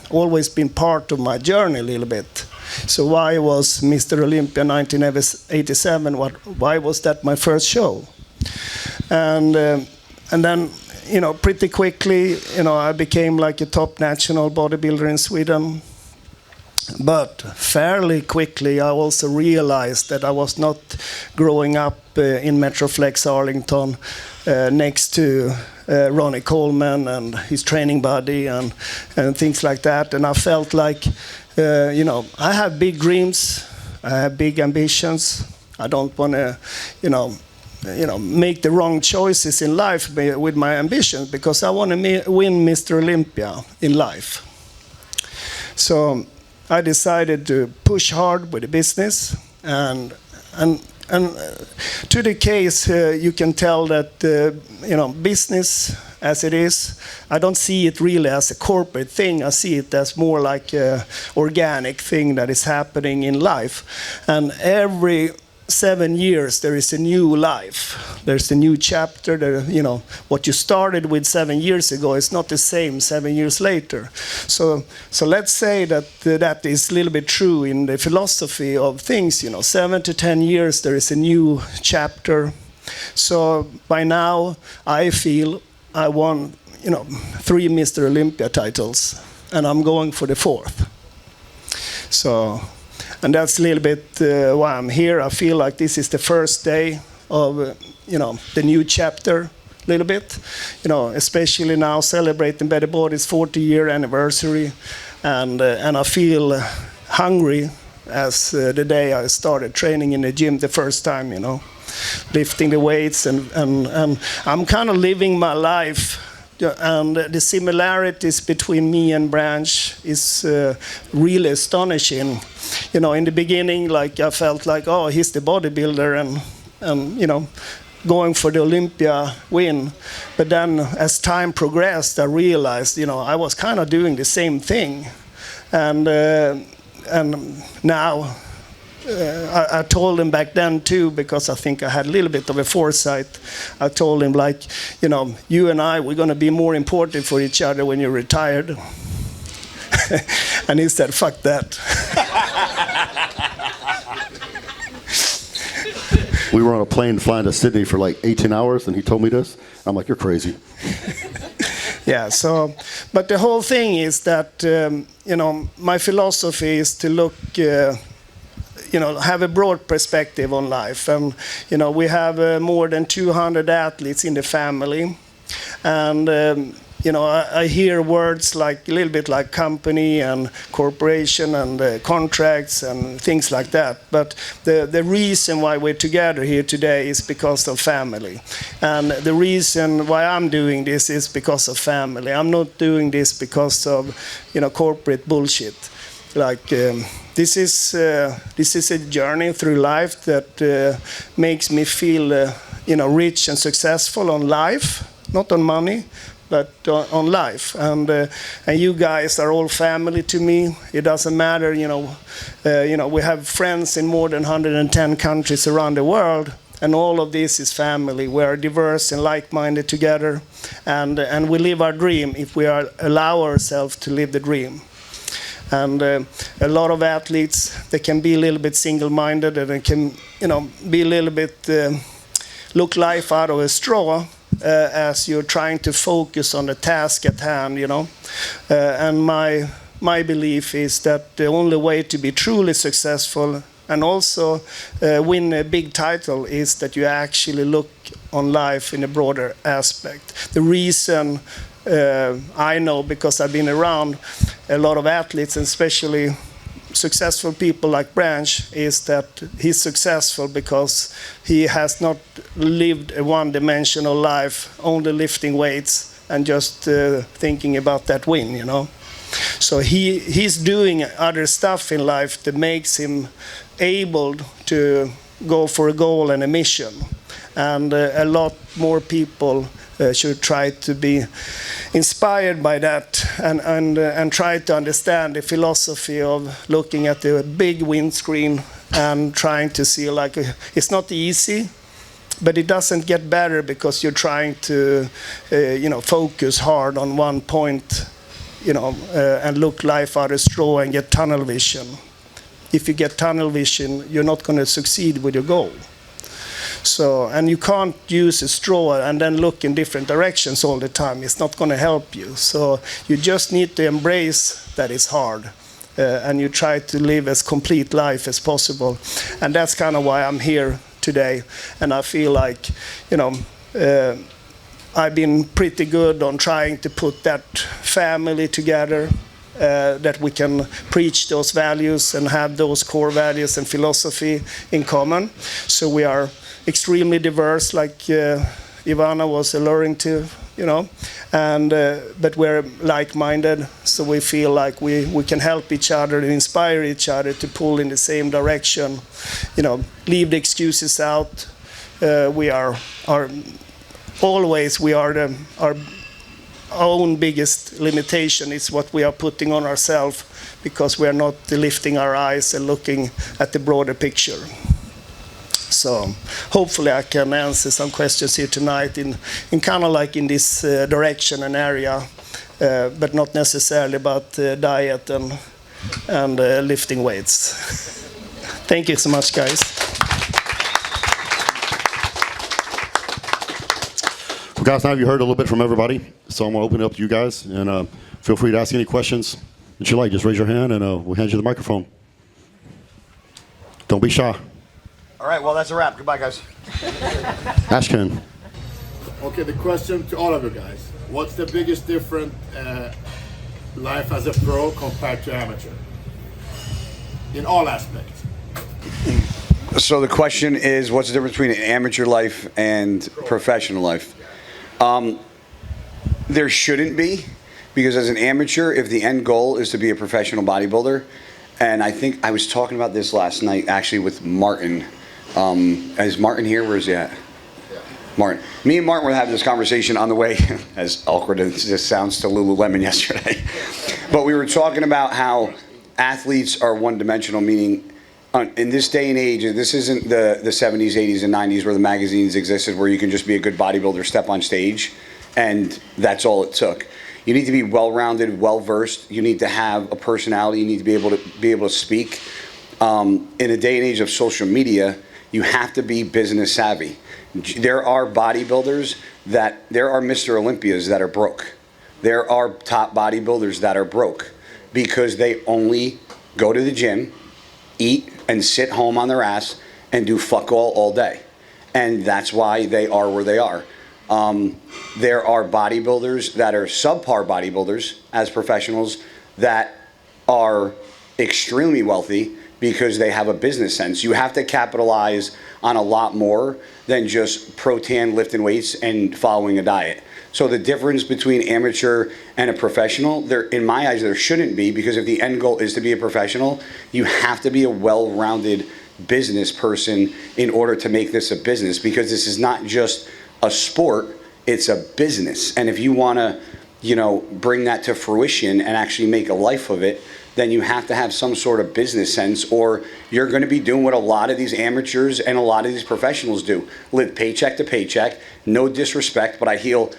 always been part of my journey a little bit. So why was Mr. Olympia 1987? Why was that my first show? And then, pretty quickly, I became like a top national bodybuilder in Sweden. But fairly quickly, I also realized that I was not growing up in Metroflex Arlington next to Ronnie Coleman and his training buddy and things like that. And I felt like, I have big dreams, I have big ambitions. I don't want to, make the wrong choices in life with my ambitions, because I want to win Mr. Olympia in life. So I decided to push hard with the business, and to the case, you can tell that business as it is, I don't see it really as a corporate thing. I see it as more like an organic thing that is happening in life, and every 7 years there is a new life. There's a new chapter. What you started with 7 years ago is not the same 7 years later. So let's say that is a little bit true in the philosophy of things. 7 to 10 years there is a new chapter. So by now I feel I won 3 Mr. Olympia titles, and I'm going for the 4th. And that's a little bit why I'm here. I feel like this is the first day of, the new chapter, a little bit. Especially now celebrating Better Body's 40-year anniversary, and I feel hungry as the day I started training in the gym the first time. Lifting the weights, and I'm kind of living my life. And the similarities between me and Branch is really astonishing. In the beginning, I felt like, oh, he's the bodybuilder, and going for the Olympia win. But then, as time progressed, I realized, I was kind of doing the same thing, and now. I told him back then too, because I think I had a little bit of a foresight. I told him, you and I, we're going to be more important for each other when you're retired. And he said, fuck that. We were on a plane flying to Sydney for 18 hours, and he told me this. I'm like, you're crazy. Yeah, but the whole thing is that, my philosophy is to look... have a broad perspective on life. And, we have more than 200 athletes in the family. And, I hear words a little bit like company and corporation and contracts and things like that. But the reason why we're together here today is because of family. And the reason why I'm doing this is because of family. I'm not doing this because of, corporate bullshit. This is a journey through life that makes me feel, rich and successful on life, not on money, but on life. And you guys are all family to me. It doesn't matter, we have friends in more than 110 countries around the world, and all of this is family. We are diverse and like-minded together, and we live our dream if we allow ourselves to live the dream. And a lot of athletes, they can be a little bit single-minded, and they can, be a little bit look life out of a straw as you're trying to focus on the task at hand, And my belief is that the only way to be truly successful and also win a big title is that you actually look on life in a broader aspect. The reason I know, because I've been around a lot of athletes, and especially successful people like Branch, is that he's successful because he has not lived a one-dimensional life, only lifting weights and just thinking about that win, So he's doing other stuff in life that makes him able to go for a goal and a mission. And a lot more people should try to be inspired by that and try to understand the philosophy of looking at the big windscreen and trying to see, it's not easy, but it doesn't get better because you're trying to focus hard on one point, and look life out of straw and get tunnel vision. If you get tunnel vision, you're not going to succeed with your goal. So, and you can't use a straw and then look in different directions all the time. It's not going to help you. So you just need to embrace that it's hard. And you try to live as complete life as possible. And that's kind of why I'm here today. And I feel like, I've been pretty good on trying to put that family together, that we can preach those values and have those core values and philosophy in common. So we are extremely diverse, like Ivana was alluring to, and but we're like-minded, so we feel like we can help each other and inspire each other to pull in the same direction, leave the excuses out. We are our own biggest limitation is what we are putting on ourselves, because we are not lifting our eyes and looking at the broader picture. So hopefully I can answer some questions here tonight in kind of like in this direction and area, but not necessarily about diet and lifting weights. Thank you so much, guys. Well, guys, now you heard a little bit from everybody, so I'm going to open it up to you guys, and feel free to ask any questions that you like. Just raise your hand, and we'll hand you the microphone. Don't be shy. All right, well, that's a wrap. Goodbye, guys. Ashken. Okay, the question to all of you guys. What's the biggest difference life as a pro compared to amateur? In all aspects. So the question is, what's the difference between an amateur life and professional life? There shouldn't be, because as an amateur, if the end goal is to be a professional bodybuilder, and I think I was talking about this last night actually with Martin. Is Martin here? Where is he at? Yeah. Martin. Me and Martin were having this conversation on the way, as awkward as this sounds, to Lululemon yesterday. But we were talking about how athletes are one-dimensional, meaning in this day and age, this isn't the 70s, 80s, and 90s where the magazines existed, where you can just be a good bodybuilder, step on stage, and that's all it took. You need to be well-rounded, well-versed. You need to have a personality. You need to be able to speak. In a day and age of social media, you have to be business savvy. There are bodybuilders there are Mr. Olympias that are broke. There are top bodybuilders that are broke because they only go to the gym, eat, and sit home on their ass and do fuck all day. And that's why they are where they are. There are bodybuilders that are subpar bodybuilders as professionals that are extremely wealthy because they have a business sense. You have to capitalize on a lot more than just pro-tan, lifting weights, and following a diet. So the difference between amateur and a professional, in my eyes, there shouldn't be, because if the end goal is to be a professional, you have to be a well-rounded business person in order to make this a business, because this is not just a sport, it's a business. And if you want to, bring that to fruition and actually make a life of it, then you have to have some sort of business sense, or you're going to be doing what a lot of these amateurs and a lot of these professionals do. Live paycheck to paycheck. No disrespect, but I hear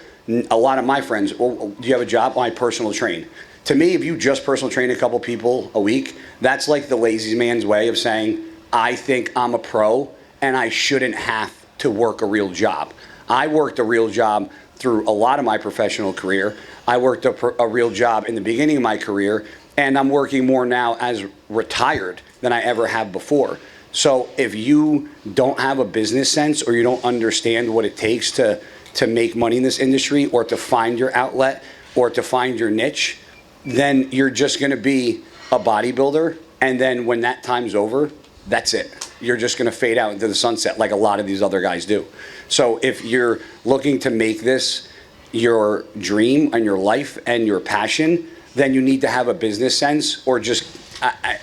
a lot of my friends, well, do you have a job? Well, I personal train. To me, if you just personal train a couple people a week, that's like the lazy man's way of saying, I think I'm a pro and I shouldn't have to work a real job. I worked a real job through a lot of my professional career. I worked a real job in the beginning of my career, and I'm working more now as retired than I ever have before. So if you don't have a business sense, or you don't understand what it takes to make money in this industry, or to find your outlet, or to find your niche, then you're just going to be a bodybuilder. And then when that time's over, that's it. You're just going to fade out into the sunset like a lot of these other guys do. So if you're looking to make this your dream and your life and your passion, then you need to have a business sense, or just,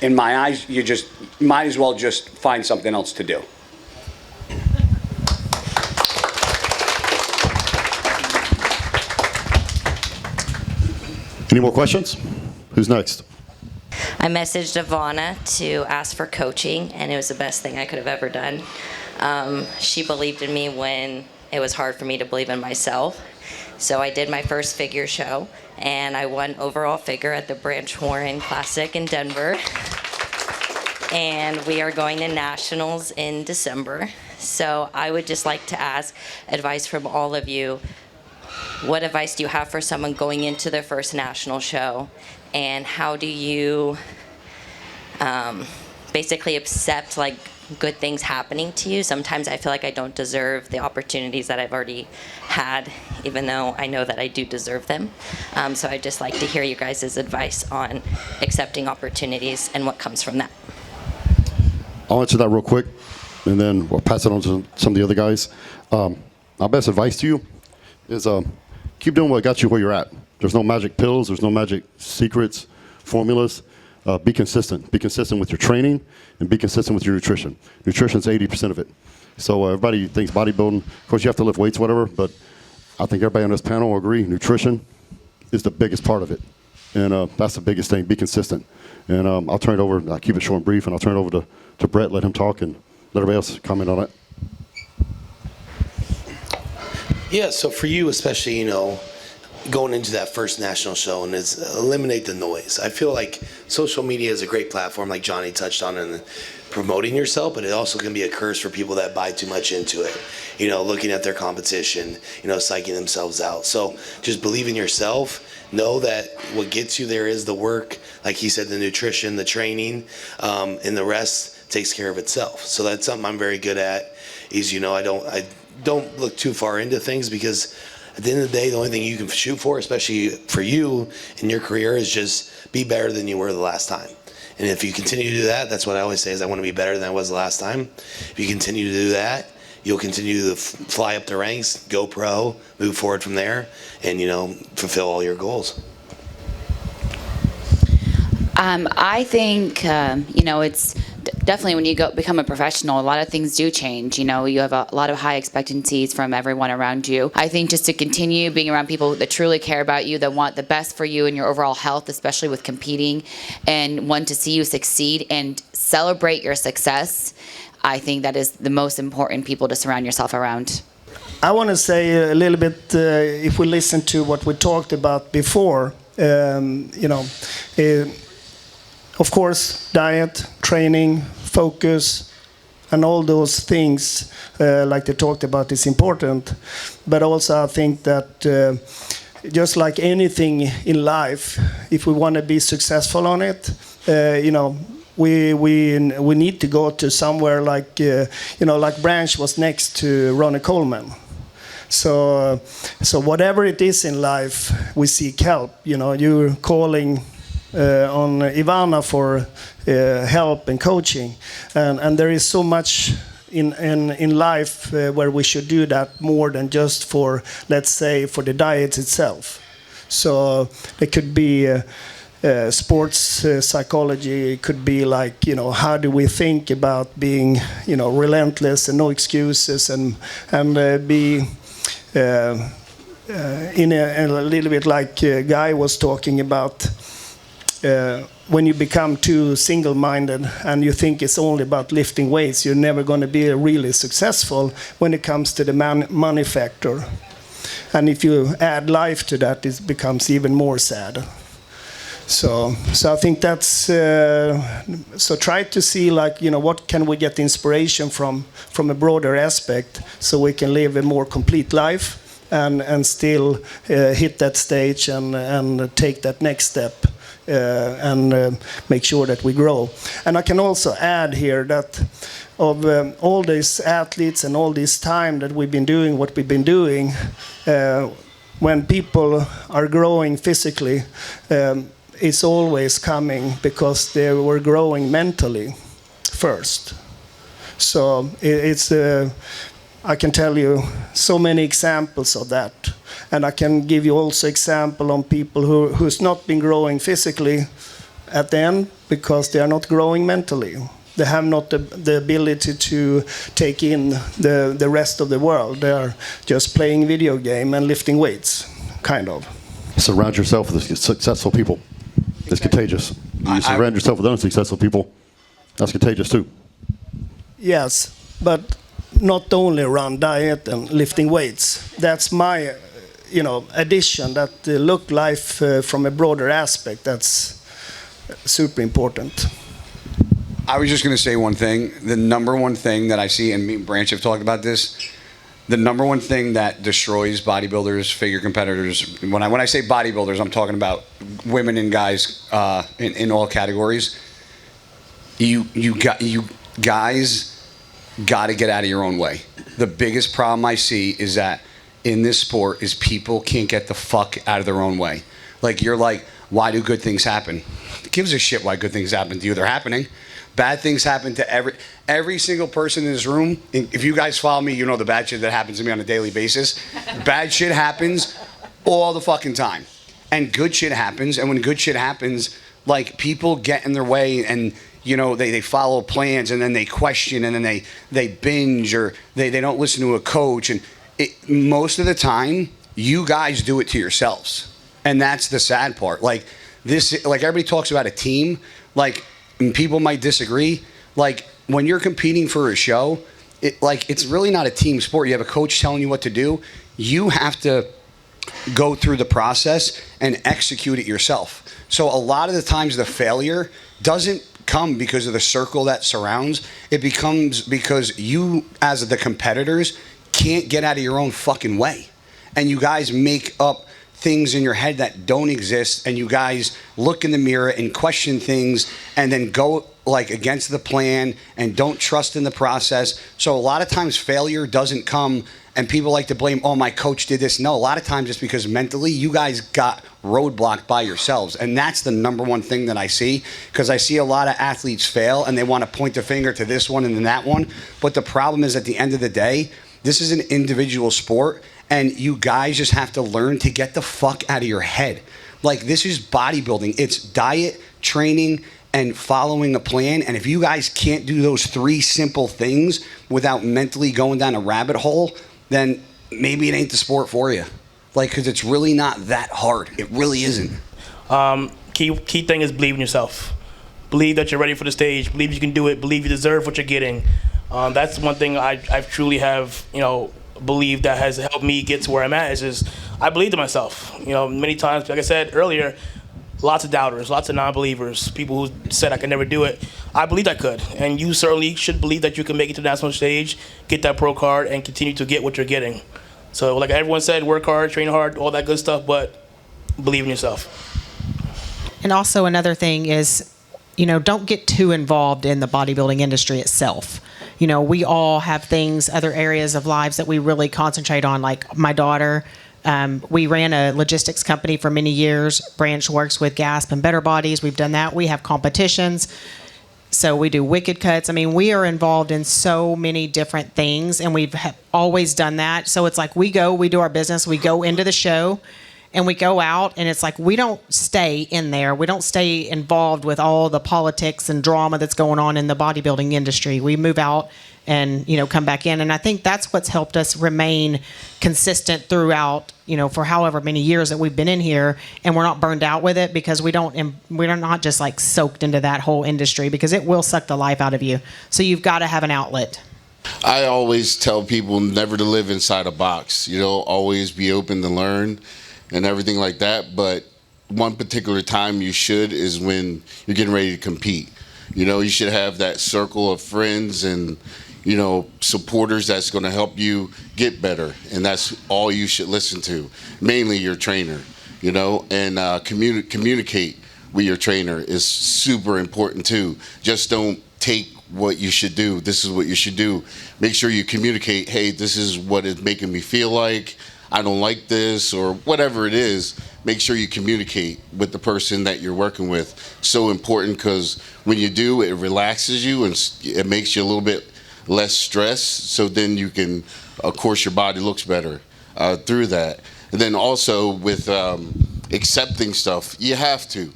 in my eyes, you just might as well just find something else to do. Any more questions? Who's next? I messaged Ivana to ask for coaching, and it was the best thing I could have ever done. She believed in me when it was hard for me to believe in myself. So I did my first figure show, and I won overall figure at the Trish Warren Classic in Denver. And we are going to nationals in December. So I would just like to ask advice from all of you. What advice do you have for someone going into their first national show? And how do you basically accept good things happening to you? Sometimes I feel like I don't deserve the opportunities that I've already had, even though I know that I do deserve them. So I'd just like to hear you guys' advice on accepting opportunities and what comes from that. I'll answer that real quick, and then we'll pass it on to some of the other guys. My best advice to you is keep doing what got you where you're at. There's no magic pills. There's no magic secrets, formulas. Be consistent. Be consistent with your training, and be consistent with your nutrition. Nutrition's 80% of it. So everybody thinks bodybuilding, of course you have to lift weights, whatever, but I think everybody on this panel will agree nutrition is the biggest part of it. And that's the biggest thing. Be consistent. And I'll turn it over. I'll keep it short and brief, and I'll turn it over to Brett, let him talk, and let everybody else comment on it. Yeah, so for you especially, going into that first national show, and it's eliminate the noise. I feel like social media is a great platform, like Johnny touched on, in promoting yourself, but it also can be a curse for people that buy too much into it. Looking at their competition, psyching themselves out. So just believe in yourself. Know that what gets you there is the work, like he said, the nutrition, the training, and the rest takes care of itself. So that's something I'm very good at. Is I don't look too far into things, because at the end of the day, the only thing you can shoot for, especially for you in your career, is just be better than you were the last time. And if you continue to do that, that's what I always say, is I want to be better than I was the last time. If you continue to do that, you'll continue to fly up the ranks, go pro, move forward from there, and fulfill all your goals. I think it's definitely when you become a professional, a lot of things do change. You have a lot of high expectancies from everyone around you. I think just to continue being around people that truly care about you, that want the best for you and your overall health, especially with competing, and want to see you succeed and celebrate your success. I think that is the most important people to surround yourself around. I want to say a little bit, if we listen to what we talked about before, of course, diet, training, focus, and all those things, like they talked about, is important. But also I think that just like anything in life, if we want to be successful on it, we need to go to somewhere like, like Branch was next to Ronnie Coleman. So whatever it is in life, we seek help. You're calling on Ivana for help and coaching, and there is so much in life where we should do that more than just for, let's say, for the diet itself. So it could be sports psychology could be like, how do we think about being, relentless and no excuses and be in a little bit like Guy was talking about, when you become too single-minded and you think it's only about lifting weights, you're never going to be really successful when it comes to the money factor. And if you add life to that, it becomes even more sad. So I think that's, so try to see like, what can we get inspiration from a broader aspect so we can live a more complete life and still hit that stage and take that next step and make sure that we grow. And I can also add here that of all these athletes and all this time that we've been doing what we've been doing, when people are growing physically, it's always coming because they were growing mentally first. So it's I can tell you so many examples of that, and I can give you also example on people who's not been growing physically at the end because they are not growing mentally. They have not the ability to take in the rest of the world. They are just playing video game and lifting weights, kind of. Surround yourself with successful people. It's contagious. You surround yourself with unsuccessful people, that's contagious too. Yes, but not only around diet and lifting weights. That's my, addition, that look life from a broader aspect. That's super important. I was just going to say one thing. The number one thing that I see, and me and Branch have talked about this, the number one thing that destroys bodybuilders, figure competitors, when I say bodybuilders, I'm talking about women and guys in all categories. You guys got to get out of your own way. The biggest problem I see is that in this sport is people can't get the fuck out of their own way. Like, you're like, why do good things happen? It gives a shit why good things happen to you. They're happening. Bad things happen to every single person in this room. If you guys follow me, you know the bad shit that happens to me on a daily basis. Bad shit happens all the fucking time. And good shit happens. And when good shit happens, like, people get in their way and, they follow plans and then they question and then they binge or they don't listen to a coach. And most of the time, you guys do it to yourselves. And that's the sad part. Like, everybody talks about a team. Like, and people might disagree. Like, when you're competing for a show, it's really not a team sport. You have a coach telling you what to do. You have to go through the process and execute it yourself. So a lot of the times the failure doesn't come because of the circle that surrounds. It becomes because you, as the competitors, can't get out of your own fucking way. And you guys make up things in your head that don't exist, and you guys look in the mirror and question things and then go like against the plan and don't trust in the process. So a lot of times failure doesn't come and people like to blame, oh, my coach did this. No, a lot of times it's because mentally you guys got roadblocked by yourselves. And that's the number one thing that I see, because I see a lot of athletes fail and they want to point the finger to this one and then that one. But the problem is, at the end of the day, this is an individual sport, and you guys just have to learn to get the fuck out of your head. Like, this is bodybuilding. It's diet, training, and following a plan. And if you guys can't do those three simple things without mentally going down a rabbit hole, then maybe it ain't the sport for you. Like, because it's really not that hard. It really isn't. Key thing is believe in yourself. Believe that you're ready for the stage. Believe you can do it. Believe you deserve what you're getting. That's one thing I truly have, believed that has helped me get to where I'm at, is just I believed in myself. Many times, like I said earlier, lots of doubters, lots of non-believers, people who said I could never do it. I believed I could, and you certainly should believe that you can make it to the national stage, get that pro card, and continue to get what you're getting. So like everyone said, work hard, train hard, all that good stuff, but believe in yourself. And also another thing is, don't get too involved in the bodybuilding industry itself. We all have things, other areas of lives that we really concentrate on. Like my daughter, we ran a logistics company for many years. Branch works with Gasp and Better Bodies. We've done that. We have competitions. So we do wicked cuts. I mean, we are involved in so many different things, and we've always done that. So it's like we do our business, we go into the show, and we go out, and it's like we don't stay in there. We don't stay involved with all the politics and drama that's going on in the bodybuilding industry. We move out and come back in, and I think that's what's helped us remain consistent throughout, for however many years that we've been in here, and we're not burned out with it because we're not just like soaked into that whole industry, because it will suck the life out of you. So you've got to have an outlet. I always tell people never to live inside a box. Always be open to learn and everything like that. But one particular time you should is when you're getting ready to compete. You should have that circle of friends and supporters that's going to help you get better, and that's all you should listen to. Mainly your trainer, and communicate with your trainer is super important too. Just don't take what you should do. This is what you should do. Make sure you communicate. Hey, this is what it's making me feel like. I don't like this, or whatever it is. Make sure you communicate with the person that you're working with. So important, because when you do, it relaxes you and it makes you a little bit less stress, so then you can, of course, your body looks better through that. And then also with accepting stuff, you have to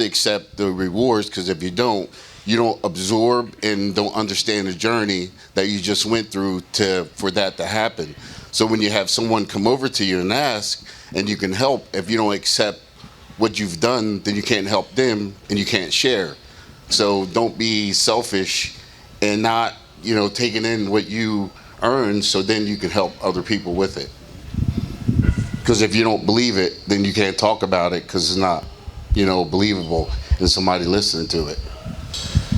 accept the rewards, because if you don't absorb and don't understand the journey that you just went through for that to happen. So when you have someone come over to you and ask, and you can help, if you don't accept what you've done, then you can't help them and you can't share. So don't be selfish and not taking in what you earn, so then you can help other people with it. Because if you don't believe it, then you can't talk about it, because it's not, believable in somebody listening to it.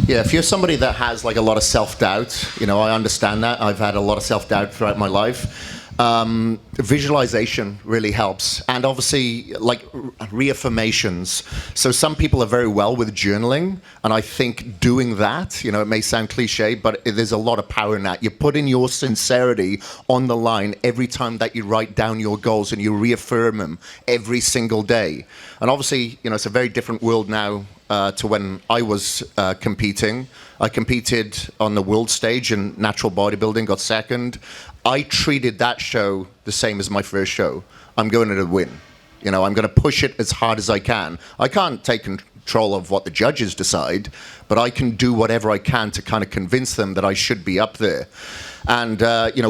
Yeah, if you're somebody that has like a lot of self-doubt, I understand that. I've had a lot of self-doubt throughout my life. Visualization really helps, and obviously like reaffirmations. So some people are very well with journaling, and I think doing that, it may sound cliche, but there's a lot of power in that. You put in your sincerity on the line every time that you write down your goals, and you reaffirm them every single day. And obviously, it's a very different world now to when I was competing. I competed on the world stage in natural bodybuilding, got second. I treated that show the same as my first show. I'm going to win. I'm going to push it as hard as I can. I can't take control of what the judges decide, but I can do whatever I can to kind of convince them that I should be up there. And,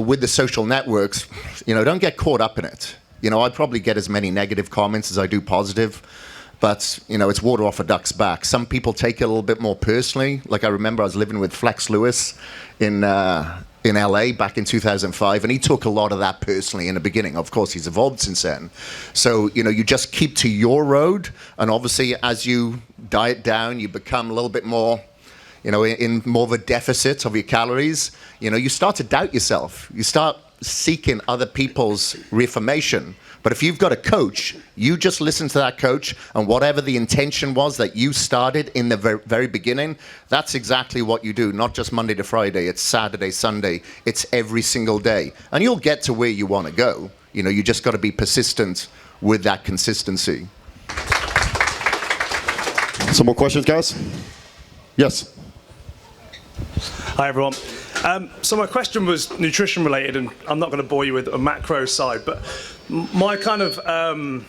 with the social networks, don't get caught up in it. I probably get as many negative comments as I do positive. But, it's water off a duck's back. Some people take it a little bit more personally. Like I remember I was living with Flex Lewis in LA back in 2005, and he took a lot of that personally in the beginning. Of course, he's evolved since then. So, you just keep to your road, and obviously as you diet down, you become a little bit more, in more of a deficit of your calories. You start to doubt yourself. You start seeking other people's reaffirmation. But if you've got a coach, you just listen to that coach, and whatever the intention was that you started in the very beginning, that's exactly what you do. Not just Monday to Friday, it's Saturday, Sunday, it's every single day. And you'll get to where you want to go. You just got to be persistent with that consistency. Some more questions, guys? Yes. Hi, everyone. So my question was nutrition related, and I'm not going to bore you with a macro side, but my kind of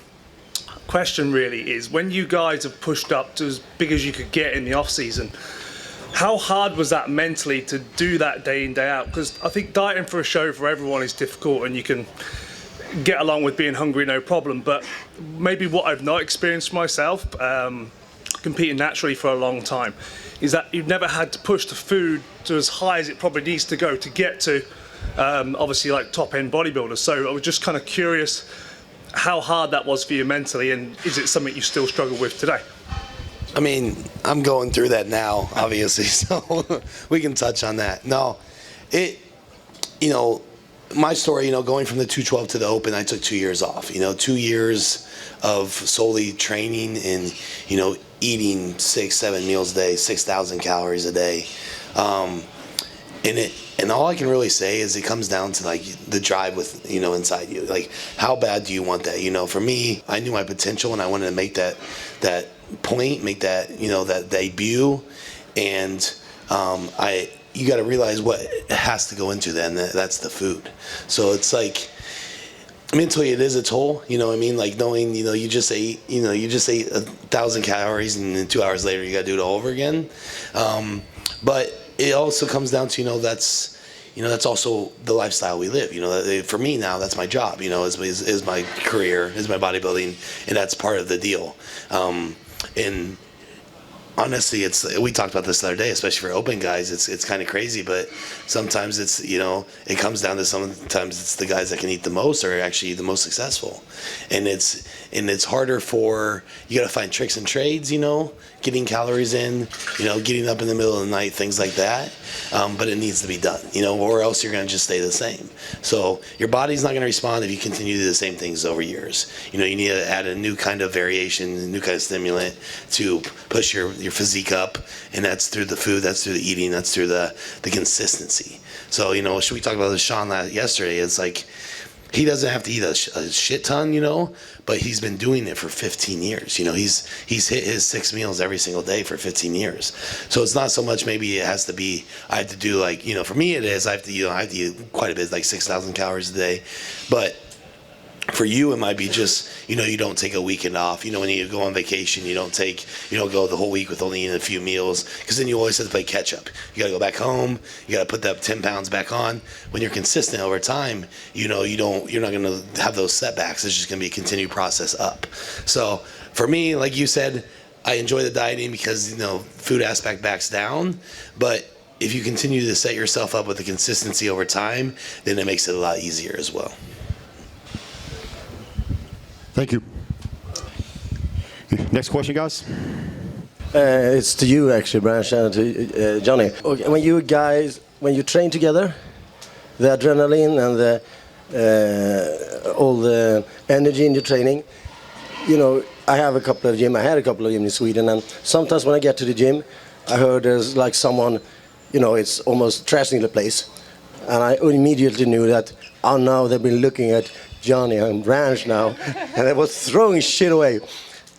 question really is, when you guys have pushed up to as big as you could get in the off season, how hard was that mentally to do that day in, day out? Because I think dieting for a show for everyone is difficult, and you can get along with being hungry, no problem. But maybe what I've not experienced myself, competing naturally for a long time, is that you've never had to push the food to as high as it probably needs to go to get to, obviously, like top-end bodybuilders. So I was just kind of curious how hard that was for you mentally, and is it something you still struggle with today? I mean, I'm going through that now, obviously, so we can touch on that. No, my story, going from the 212 to the Open, I took 2 years off. 2 years of solely training and, eating 6-7 meals a day, 6,000 calories a day. And all I can really say is it comes down to like the drive with, inside you. Like, how bad do you want that? For me, I knew my potential and I wanted to make that point, make that, that debut. And you got to realize what has to go into that, and that's the food. So it's like, mentally it is a toll, you know what I mean? Like knowing, you just ate 1,000 calories and then 2 hours later you got to do it all over again. But it also comes down to, that's also the lifestyle we live. For me now, that's my job, is my career, is my bodybuilding, and that's part of the deal. And honestly, we talked about this the other day, especially for open guys. It's kind of crazy, but sometimes it comes down to sometimes it's the guys that can eat the most are actually the most successful, and it's harder you got to find tricks and trades, getting calories in, getting up in the middle of the night, things like that. But it needs to be done, or else you're going to just stay the same. So your body's not going to respond if you continue to do the same things over years. You need to add a new kind of variation, a new kind of stimulant to push your physique up, and that's through the food, that's through the eating, that's through the consistency. So, should we talk about this Shaun yesterday? It's like, he doesn't have to eat a shit ton, but he's been doing it for 15 years. He's hit his 6 meals every single day for 15 years. So it's not so much maybe it has to be, I have to do for me it is, I have to eat quite a bit, like 6,000 calories a day. But for you, it might be just, you don't take a weekend off. When you go on vacation, you don't go the whole week with only eating a few meals, because then you always have to play catch up. You got to go back home. You got to put that 10 pounds back on. When you're consistent over time, you're not going to have those setbacks. It's just going to be a continued process up. So for me, like you said, I enjoy the dieting because, food aspect backs down. But if you continue to set yourself up with the consistency over time, then it makes it a lot easier as well. Thank you. Next question, guys. It's to you, actually, Branch, and to Johnny. Okay, when you train together, the adrenaline and all the energy in your training, I had a couple of gyms in Sweden, and sometimes when I get to the gym, I heard there's like someone, it's almost trashing the place, and I immediately knew that, now they've been looking at Johnny and Branch now, and they was throwing shit away.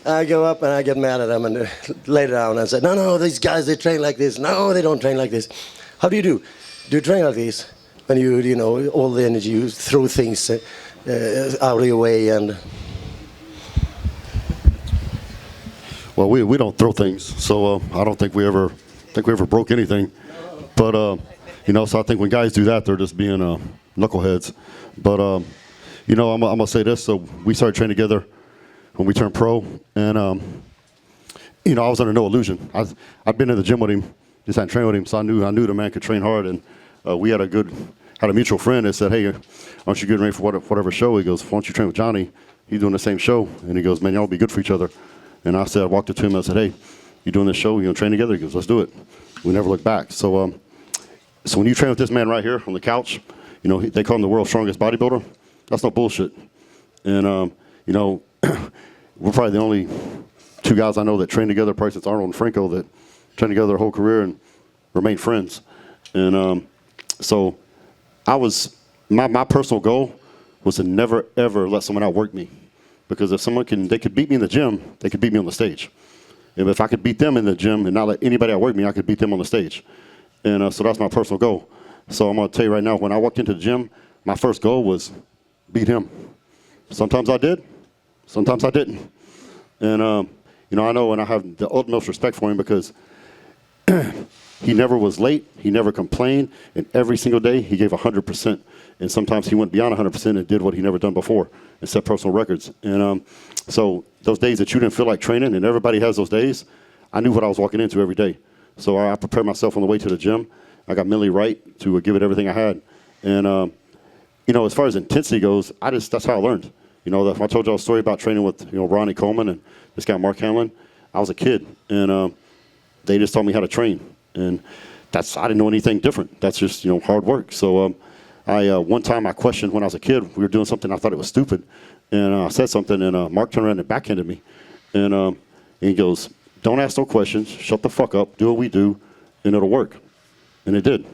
I go up and I get mad at them and lay down and say, no, these guys, they train like this. No, they don't train like this. How do you do? Do you train like this? When all the energy, you throw things out of your way and... Well, we don't throw things, so I don't think we ever broke anything. But, so I think when guys do that, they're just being knuckleheads. But, I'm going to say this. So we started training together when we turned pro. And, I was under no illusion. I'd been in the gym with him, just hadn't trained with him. So I knew the man could train hard. And we had a mutual friend that said, hey, aren't you getting ready for whatever show? He goes, why don't you train with Johnny? He's doing the same show. And he goes, man, y'all be good for each other. And I walked up to him and I said, hey, you doing this show? You going to train together? He goes, let's do it. We never looked back. So when you train with this man right here on the couch, they call him the world's strongest bodybuilder. That's no bullshit. And, we're probably the only two guys I know that train together, probably since Arnold and Franco, that trained together their whole career and remain friends. And so my personal goal was to never, ever let someone outwork me. Because if they could beat me in the gym, they could beat me on the stage. And if I could beat them in the gym and not let anybody outwork me, I could beat them on the stage. And so that's my personal goal. So I'm going to tell you right now, when I walked into the gym, my first goal was beat him. Sometimes I did, sometimes I didn't. And, I know, and I have the utmost respect for him because he never was late, he never complained, and every single day he gave 100%. And sometimes he went beyond 100% and did what he never done before and set personal records. And so those days that you didn't feel like training, and everybody has those days, I knew what I was walking into every day. So I prepared myself on the way to the gym. I got mentally right to give it everything I had. And, as far as intensity goes, that's how I learned. I told y'all a story about training with, Ronnie Coleman and this guy, Mark Hamlin. I was a kid, and they just taught me how to train. And I didn't know anything different. That's just, hard work. So one time I questioned when I was a kid, we were doing something, I thought it was stupid. And I said something, and Mark turned around and backhanded me. And he goes, don't ask no questions, shut the fuck up, do what we do, and it'll work. And it did.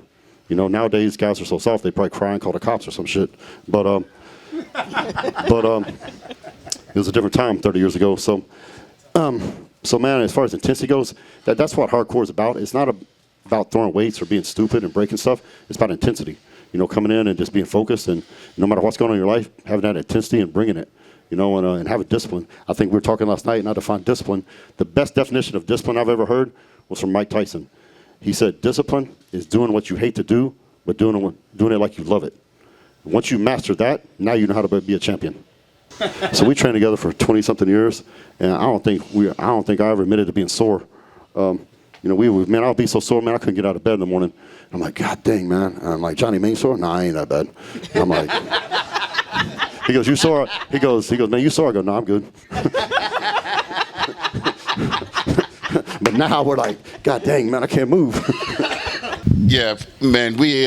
Nowadays guys are so soft, they probably cry and call the cops or some shit. But it was a different time 30 years ago. So man, as far as intensity goes, that's what hardcore is about. It's not about throwing weights or being stupid and breaking stuff. It's about intensity. coming in and just being focused, and no matter what's going on in your life, having that intensity and bringing it, and having discipline. I think we were talking last night, and I defined discipline. The best definition of discipline I've ever heard was from Mike Tyson. He said, discipline is doing what you hate to do, but doing it like you love it. Once you master that, now you know how to be a champion. So we trained together for 20-something years, and I don't think I ever admitted to being sore. Man, I'll be so sore, man, I couldn't get out of bed in the morning. I'm like, God dang, man. And I'm like, Johnny, man, you sore? No, I ain't that bad. And I'm like, he goes, you sore? He goes, man, you sore? I go, no, I'm good. But now we're like, God dang, man, I can't move. Yeah, man, we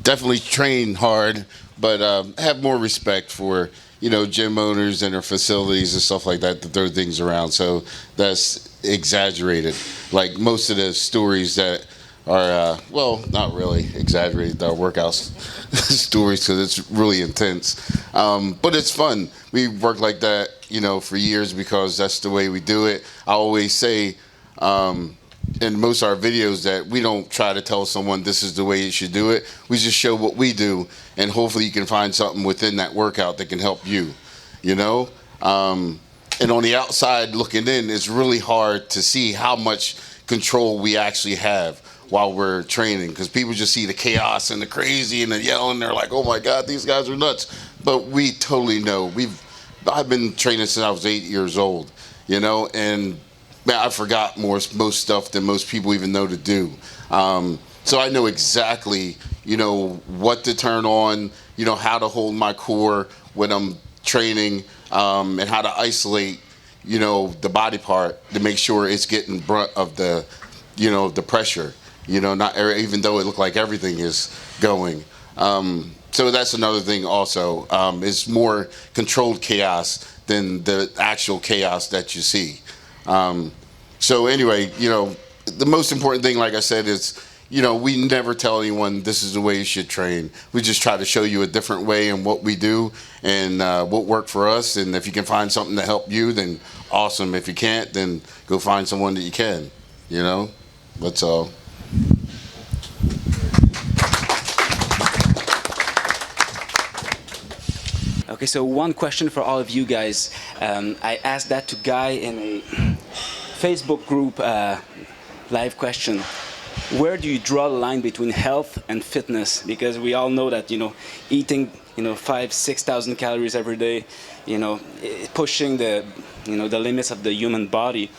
definitely train hard, but have more respect for, gym owners and their facilities and stuff like that throw things around. So that's exaggerated. Like most of the stories that are, not really exaggerated, our workouts stories, because it's really intense. But it's fun. We work like that, for years because that's the way we do it. I always say, in most of our videos, that we don't try to tell someone this is the way you should do it. We just show what we do, and hopefully you can find something within that workout that can help you, And on the outside looking in, it's really hard to see how much control we actually have while we're training, because people just see the chaos and the crazy and the yelling. They're like, oh my God, these guys are nuts. But we totally know. I've been training since I was 8 years old, and man, I forgot most stuff than most people even know to do. So I know exactly, what to turn on, how to hold my core when I'm training, and how to isolate, the body part to make sure it's getting brunt of the, the pressure, not even though it looked like everything is going. So that's another thing also. It's more controlled chaos than the actual chaos that you see. So anyway, the most important thing, like I said, is, we never tell anyone this is the way you should train. We just try to show you a different way in what we do and what worked for us. And if you can find something to help you, then awesome. If you can't, then go find someone that you can, That's all. Okay, so one question for all of you guys. I asked that to Guy in a Facebook group live question. Where do you draw the line between health and fitness? Because we all know that, eating, 5,000-6,000 calories every day, pushing the, the limits of the human body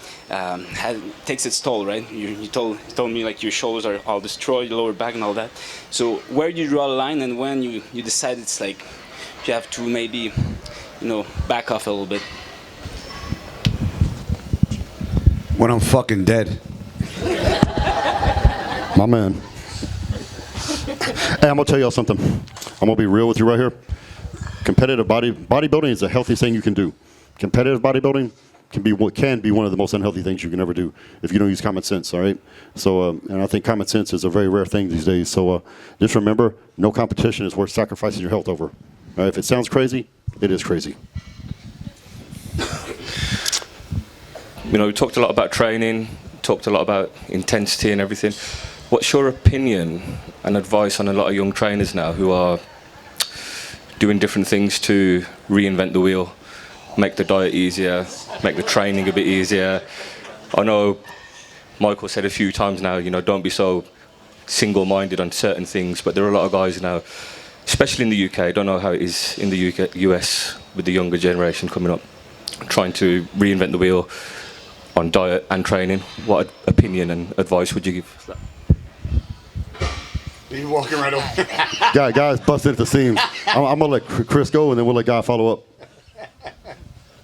takes its toll, right? You told me like your shoulders are all destroyed, your lower back and all that. So where do you draw the line, and when you decide it's like you have to maybe, back off a little bit? When I'm fucking dead. My man. Hey, I'm gonna tell y'all something. I'm gonna be real with you right here. Competitive bodybuilding is the healthiest thing you can do. Competitive bodybuilding can be one of the most unhealthy things you can ever do if you don't use common sense. All right. So, and I think common sense is a very rare thing these days. So, just remember, no competition is worth sacrificing your health over. All right? If it sounds crazy, it is crazy. We talked a lot about training, talked a lot about intensity and everything. What's your opinion and advice on a lot of young trainers now who are doing different things to reinvent the wheel, make the diet easier, make the training a bit easier? I know Michael said a few times now, don't be so single-minded on certain things, but there are a lot of guys now, especially in the UK, I don't know how it is in the US with the younger generation coming up, trying to reinvent the wheel on diet and training. What opinion and advice would you give? You're walking right over. Guys busting at the seams. I'm gonna let Kris go, and then we'll let Guy follow up.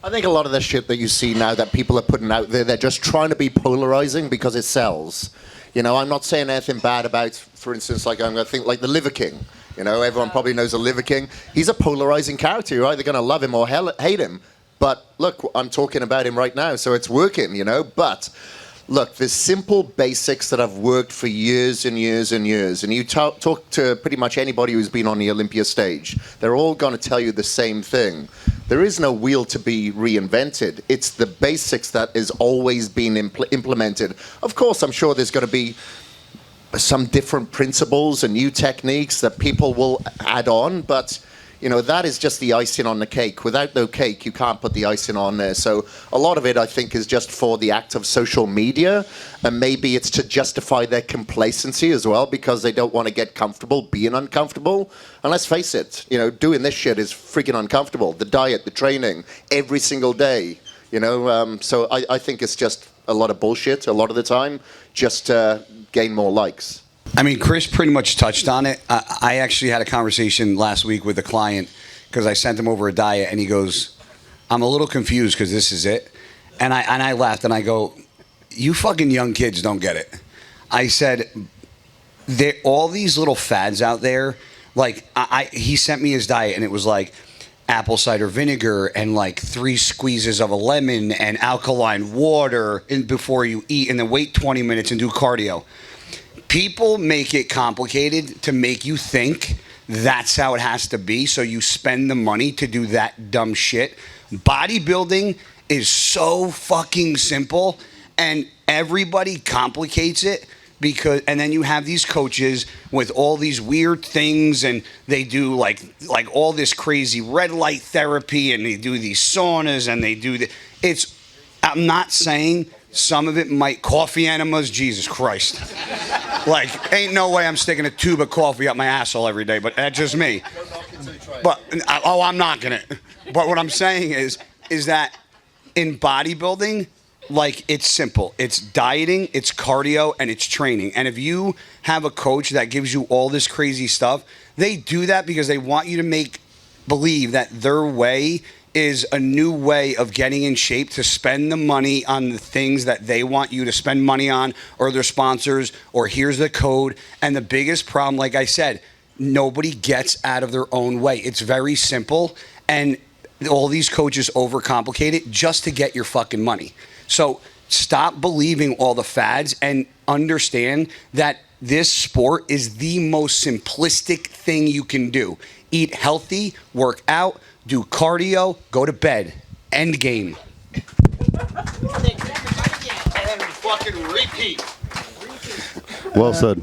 I think a lot of the shit that you see now that people are putting out there, they're just trying to be polarizing because it sells. I'm not saying anything bad about, for instance, like I'm going to think like the Liver King. Everyone probably knows the Liver King. He's a polarizing character. You're either going to love him or hate him. But look, I'm talking about him right now, so it's working, But look, there's simple basics that have worked for years and years and years. And you talk to pretty much anybody who's been on the Olympia stage, they're all going to tell you the same thing. There is no wheel to be reinvented. It's the basics that is always being implemented. Of course, I'm sure there's going to be some different principles and new techniques that people will add on, but that is just the icing on the cake. Without no cake, you can't put the icing on there. So a lot of it, I think, is just for the act of social media, and maybe it's to justify their complacency as well, because they don't want to get comfortable being uncomfortable. And let's face it, doing this shit is freaking uncomfortable. The diet, the training, every single day. So I think it's just a lot of bullshit a lot of the time, just to gain more likes. I mean, Kris pretty much touched on it. I actually had a conversation last week with a client because I sent him over a diet, and he goes, "I'm a little confused because this is it." And I laughed, and I go, "You fucking young kids don't get it." I said, all these little fads out there, like he sent me his diet, and it was like apple cider vinegar and like 3 squeezes of a lemon and alkaline water before you eat, and then wait 20 minutes and do cardio. People make it complicated to make you think that's how it has to be, so you spend the money to do that dumb shit. Bodybuilding is so fucking simple, and everybody complicates it and then you have these coaches with all these weird things, and they do like all this crazy red light therapy, and they do these saunas, and they do I'm not saying some of it might, coffee enemas, Jesus Christ. Like, ain't no way I'm sticking a tube of coffee up my asshole every day, but that's just me. But, I'm not gonna. But what I'm saying is that in bodybuilding, like, it's simple. It's dieting, it's cardio, and it's training. And if you have a coach that gives you all this crazy stuff, they do that because they want you to believe that their way is a new way of getting in shape to spend the money on the things that they want you to spend money on, or their sponsors, or here's the code. And the biggest problem, like I said, nobody gets out of their own way. It's very simple, and all these coaches overcomplicate it just to get your fucking money. So stop believing all the fads and understand that this sport is the most simplistic thing you can do. Eat healthy, work out, do cardio, go to bed. End game. And fucking repeat. Well said.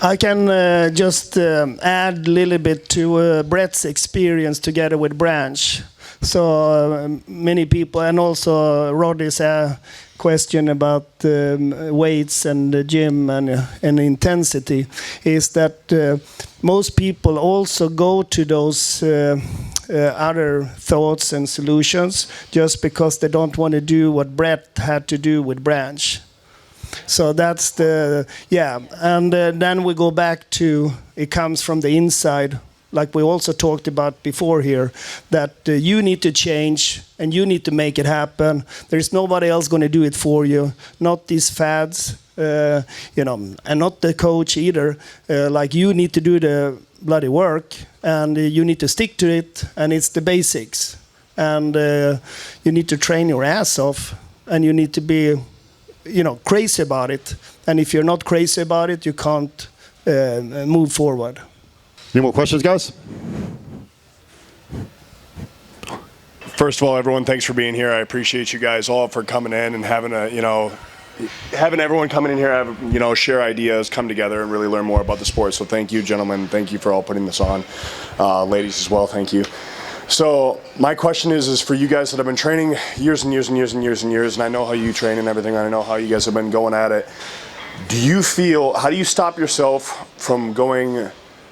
I can just add a little bit to Brett's experience together with Branch. So many people, and also Roddy's question about weights and the gym and intensity, is that most people also go to those other thoughts and solutions just because they don't want to do what Brett had to do with Branch. So that's and then we go back to, it comes from the inside, like we also talked about before here, that you need to change and you need to make it happen. There's nobody else going to do it for you, not these fads, and not the coach either. Like, you need to do the bloody work, and you need to stick to it, and it's the basics. And you need to train your ass off, and you need to be crazy about it. And if you're not crazy about it, you can't move forward. Any more questions, guys? First of all, everyone, thanks for being here. I appreciate you guys all for coming in and having everyone coming in here, share ideas, come together, and really learn more about the sport. So thank you, gentlemen. Thank you for all putting this on. Ladies as well, thank you. So my question is for you guys that have been training years and years and years and years and years, and I know how you train and everything, and I know how you guys have been going at it. How do you stop yourself from going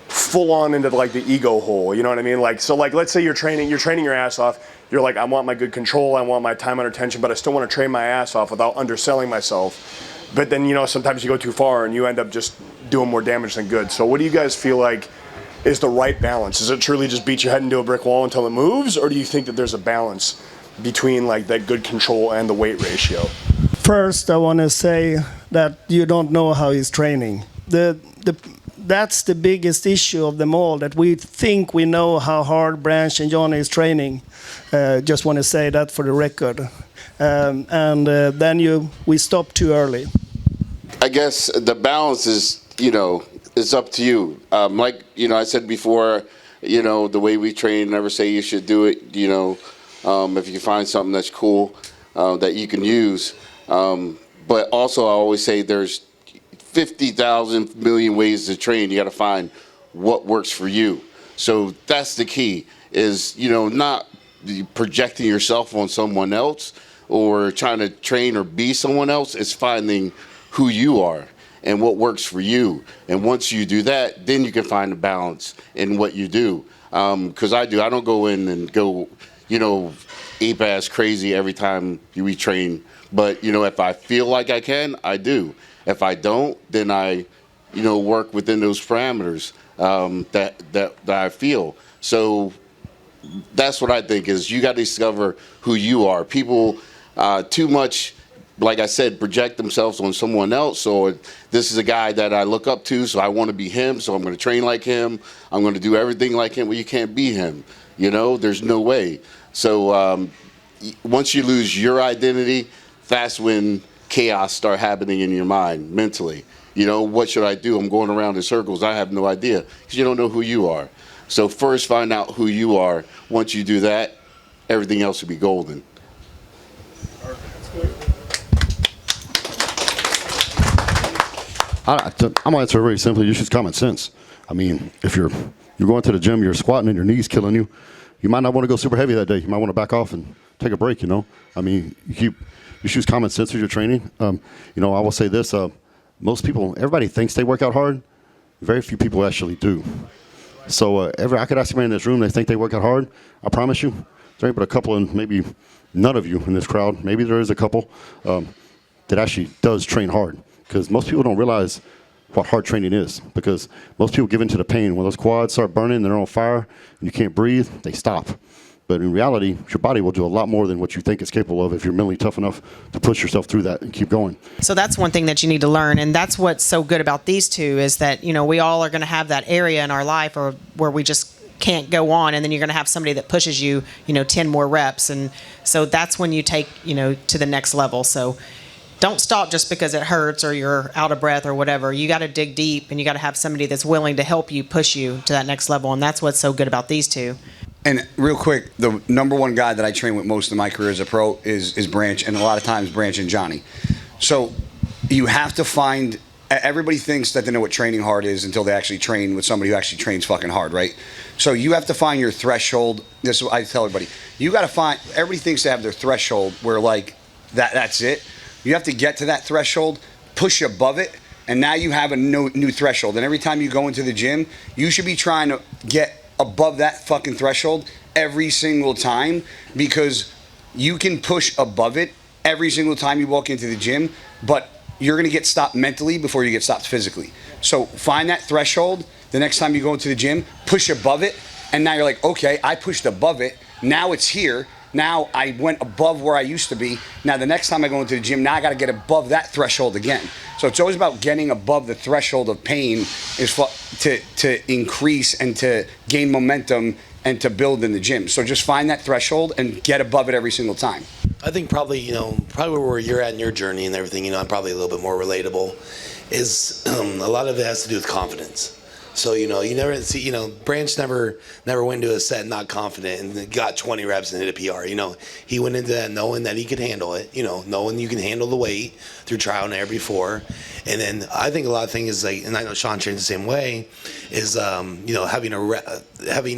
full on into like the ego hole? You know what I mean? Let's say you're training your ass off. You're like, I want my good control, I want my time under tension, but I still want to train my ass off without underselling myself. But then, sometimes you go too far and you end up just doing more damage than good. So what do you guys feel like is the right balance? Is it truly just beat your head into a brick wall until it moves, or do you think that there's a balance between like that good control and the weight ratio? First, I want to say that you don't know how he's training. That's the biggest issue of them all, that we think we know how hard Branch and Johnny is training. Just want to say that for the record. Then we stop too early. I guess the balance is, it's up to you. I said before, the way we train, never say you should do it, if you find something that's cool that you can use. But also I always say there's 50,000 million ways to train. You got to find what works for you. So that's the key, is, you know, not projecting yourself on someone else or trying to train or be someone else. It's finding who you are and what works for you. And once you do that, then you can find a balance in what you do. Because I don't go in and go, you know, ape-ass crazy every time we train. But, you know, if I feel like I can, I do. If I don't, then I, you know, work within those parameters that I feel. So that's what I think is you got to discover who you are. People too much, like I said, project themselves on someone else. Or this is a guy that I look up to, so I want to be him, so I'm going to train like him. I'm going to do everything like him. Well, you can't be him. You know, there's no way. So once you lose your identity, that's when chaos start happening in your mind mentally. You know, what should I do? I'm going around in circles. I have no idea because you don't know who you are. So first find out who you are. Once you do that, everything else will be golden. I'm going to answer very simply. You should use common sense. I mean, if you're going to the gym, you're squatting and your knee's killing you, you might not want to go super heavy that day. You might want to back off and take a break, you know. I mean, you should use common sense as you're training. You know, I will say this. Most people, everybody thinks they work out hard. Very few people actually do. So I could ask anybody in this room, they think they work out hard. I promise you, there ain't but a couple, and maybe none of you in this crowd, maybe there is a couple, that actually does train hard. Because most people don't realize what hard training is. Because most people give in to the pain. When those quads start burning, they're on fire, and you can't breathe, they stop. But in reality, your body will do a lot more than what you think it's capable of if you're mentally tough enough to push yourself through that and keep going. So that's one thing that you need to learn, and that's what's so good about these two is that, you know, we all are going to have that area in our life or where we just can't go on, and then you're going to have somebody that pushes you, you know, 10 more reps, and so that's when you take, you know, to the next level. So don't stop just because it hurts or you're out of breath or whatever. You got to dig deep, and you got to have somebody that's willing to help you push you to that next level, and that's what's so good about these two. And real quick, the number one guy that I train with most of my career as a pro is Branch, and a lot of times Branch and Johnny. So you have to find, everybody thinks that they know what training hard is until they actually train with somebody who actually trains fucking hard, right? So you have to find your threshold. This is what I tell everybody. You got to find, everybody thinks they have their threshold where like, that's it. You have to get to that threshold, push above it, and now you have a new threshold. And every time you go into the gym, you should be trying to get above that fucking threshold every single time, because you can push above it every single time you walk into the gym, but you're going to get stopped mentally before you get stopped physically. So find that threshold. The next time you go into the gym, push above it, and now you're like, okay, I pushed above it. Now it's here. Now I went above where I used to be. Now the next time I go into the gym, now I got to get above that threshold again. So it's always about getting above the threshold of pain is to increase and to gain momentum and to build in the gym. So just find that threshold and get above it every single time. I think probably where you're at in your journey and everything, you know, I'm probably a little bit more relatable, is a lot of it has to do with confidence. So, you know, you never see, you know, Branch never went into a set not confident and got 20 reps and hit a PR. You know, he went into that knowing that he could handle it, you know, knowing you can handle the weight through trial and error before. And then I think a lot of things is like, and I know Shaun trains the same way, is, you know, having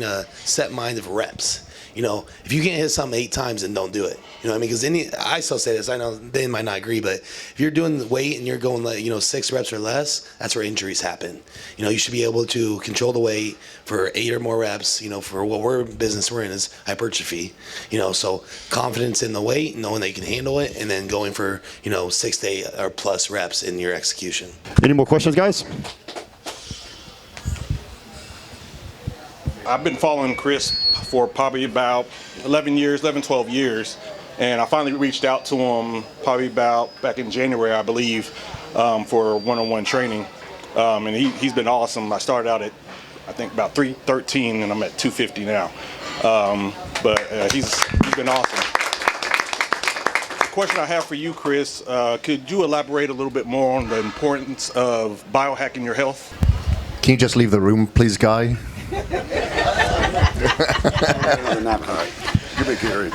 a set mind of reps. You know, if you can't hit something 8 times, then don't do it. You know what I mean? Because I still say this. I know they might not agree, but if you're doing the weight and you're going, like, you know, 6 reps or less, that's where injuries happen. You know, you should be able to control the weight for 8 or more reps. You know, for what business we're in is hypertrophy. You know, so confidence in the weight, knowing that you can handle it, and then going for, you know, 6 to 8 or plus reps in your execution. Any more questions, guys? I've been following Kris for probably about 11, 12 years. And I finally reached out to him probably about back in January, I believe, for one-on-one training. And he's been awesome. I started out at, I think, about 313, and I'm at 250 now. But he's been awesome. The question I have for you, Kris, could you elaborate a little bit more on the importance of biohacking your health? Can you just leave the room, please, Guy?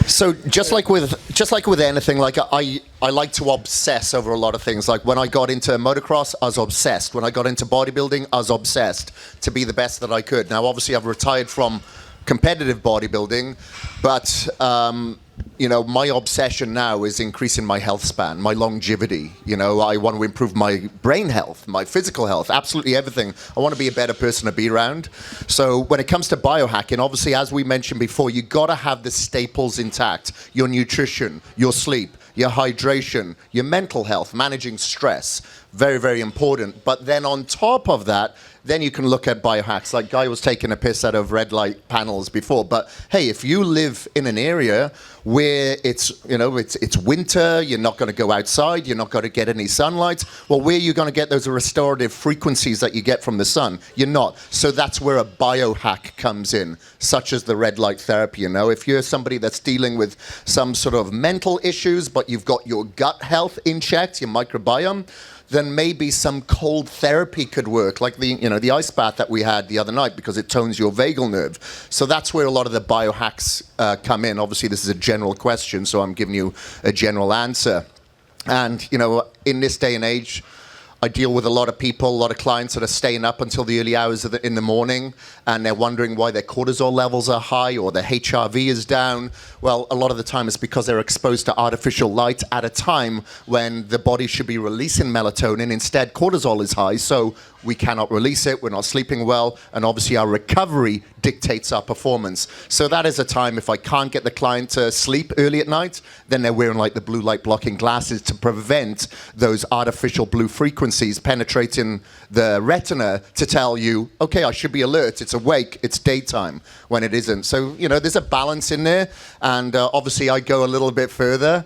So just like with anything, like I like to obsess over a lot of things. Like when I got into motocross, I was obsessed. When I got into bodybuilding, I was obsessed to be the best that I could. Now, obviously, I've retired from competitive bodybuilding, but my obsession now is increasing my health span, my longevity. I want to improve my brain health, my physical health, absolutely everything. I want to be a better person to be around. So when it comes to biohacking, obviously, as we mentioned before, you got to have the staples intact: your nutrition, your sleep, your hydration, your mental health, managing stress. Very, very important. But then on top of that, then you can look at biohacks. Like Guy was taking a piss out of red light panels before. But hey, if you live in an area where it's winter, you're not going to go outside, you're not going to get any sunlight, well, where are you going to get those restorative frequencies that you get from the sun? You're not. So that's where a biohack comes in, such as the red light therapy. If you're somebody that's dealing with some sort of mental issues, but you've got your gut health in check, your microbiome, then maybe some cold therapy could work, like the ice bath that we had the other night, because it tones your vagal nerve. So that's where a lot of the biohacks come in. Obviously, this is a general question, so I'm giving you a general answer. And, in this day and age, I deal with a lot of people, a lot of clients that are staying up until the early hours in the morning, and they're wondering why their cortisol levels are high or their HRV is down. Well, a lot of the time it's because they're exposed to artificial light at a time when the body should be releasing melatonin. Instead, cortisol is high, so we cannot release it, we're not sleeping well, and obviously our recovery dictates our performance. So that is a time, if I can't get the client to sleep early at night, then they're wearing like the blue light blocking glasses to prevent those artificial blue frequencies penetrating the retina to tell you, okay, I should be alert, it's awake, it's daytime, when it isn't. So, there's a balance in there, and obviously I go a little bit further,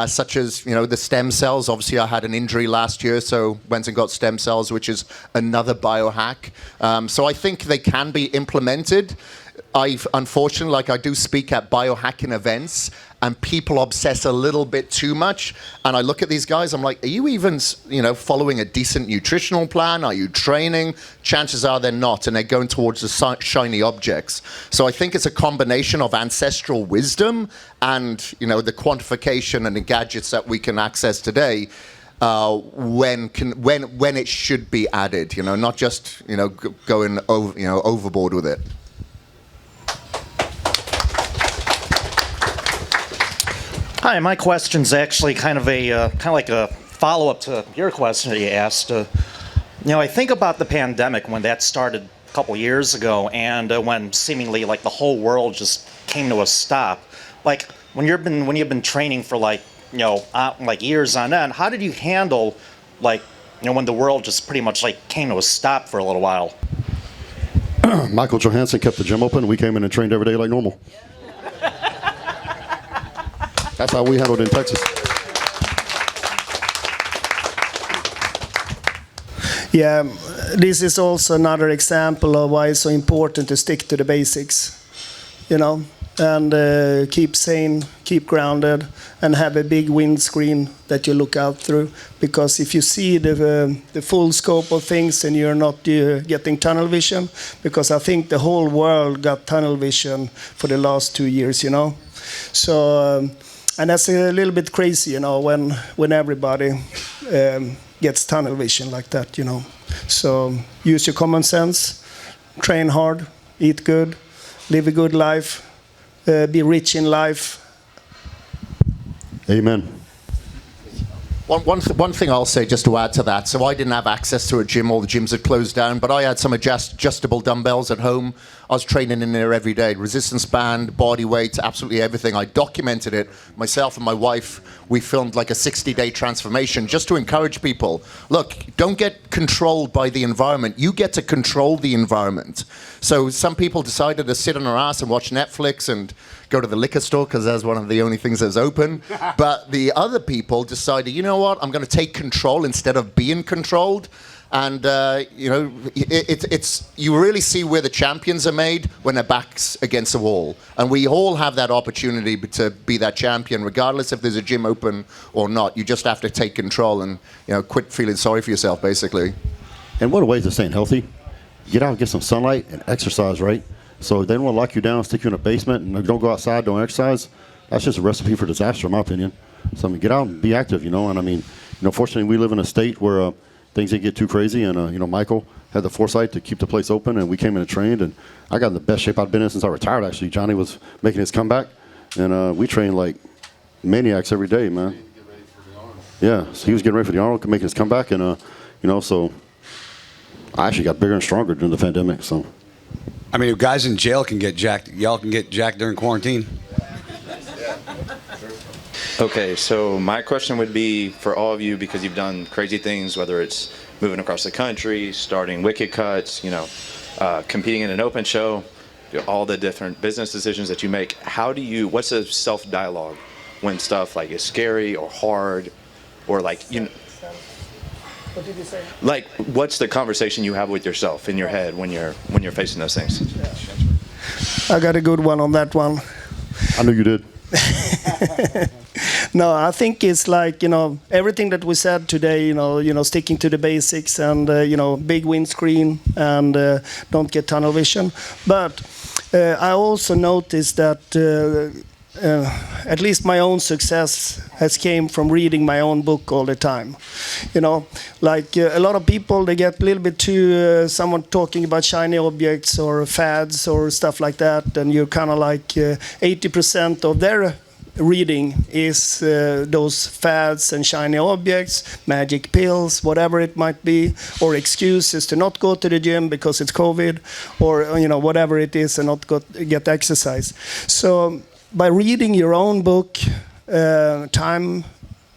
such as, the stem cells. Obviously I had an injury last year, so went and got stem cells, which is another biohack. So I think they can be implemented. Unfortunately, I do speak at biohacking events, and people obsess a little bit too much. And I look at these guys, I'm like, are you even, following a decent nutritional plan? Are you training? Chances are they're not, and they're going towards the shiny objects. So I think it's a combination of ancestral wisdom and, the quantification and the gadgets that we can access today. When it should be added, not just going overboard with it. Hi, my question's actually kind of like a follow-up to your question that you asked. I think about the pandemic when that started a couple years ago, and when seemingly like the whole world just came to a stop. Like when you've been training for like years on end, how did you handle when the world just pretty much came to a stop for a little while? Michael Johansson kept the gym open. We came in and trained every day like normal. That's how we handled it in Texas. Yeah, this is also another example of why it's so important to stick to the basics, and keep sane, keep grounded, and have a big windscreen that you look out through. Because if you see the full scope of things and you're not getting tunnel vision, because I think the whole world got tunnel vision for the last 2 years, So, and that's a little bit crazy, when everybody gets tunnel vision like that, So use your common sense, train hard, eat good, live a good life, be rich in life. Amen. One thing I'll say just to add to that, so I didn't have access to a gym, all the gyms had closed down, but I had some adjustable dumbbells at home. I was training in there every day, resistance band, body weight, absolutely everything. I documented it. Myself and my wife, we filmed like a 60-day transformation just to encourage people. Look, don't get controlled by the environment. You get to control the environment. So some people decided to sit on their ass and watch Netflix and go to the liquor store because that's one of the only things that's open. But the other people decided, you know what, I'm going to take control instead of being controlled. And, it's you really see where the champions are made when their back's against the wall. And we all have that opportunity to be that champion, regardless if there's a gym open or not. You just have to take control and, quit feeling sorry for yourself, basically. And what a way to staying healthy. Get out, get some sunlight, and exercise, right? So they don't want to lock you down, stick you in a basement, and don't go outside, don't exercise. That's just a recipe for disaster, in my opinion. So I mean, get out and be active, you know. And I mean, you know, fortunately, we live in a state where things didn't get too crazy, and you know, Michael had the foresight to keep the place open, and we came in and trained, and I got in the best shape I've been in since I retired. Actually, Johnny was making his comeback, and we trained like maniacs every day, man. Yeah, so he was getting ready for the Arnold, making his comeback, and you know, so I actually got bigger and stronger during the pandemic. So, I mean, guys in jail can get jacked. Y'all can get jacked during quarantine. Okay, so my question would be for all of you, because you've done crazy things, whether it's moving across the country, starting Wicked Cuts, you know, competing in an open show, you know, all the different business decisions that you make. What's the self-dialogue when stuff like is scary or hard, or like, you know, What did you say? like what's the conversation you have with yourself in your head when you're facing those things? I got a good one on that one. I knew you did. No, I think it's like, you know, everything that we said today, you know, sticking to the basics and, you know, big windscreen and don't get tunnel vision. But I also noticed that at least my own success has came from reading my own book all the time. You know, like a lot of people, they get a little bit too, someone talking about shiny objects or fads or stuff like that, and you're kind of like 80% of their reading is those fads and shiny objects, magic pills, whatever it might be, or excuses to not go to the gym because it's COVID, or you know, whatever it is, and not get exercise. So by reading your own book, time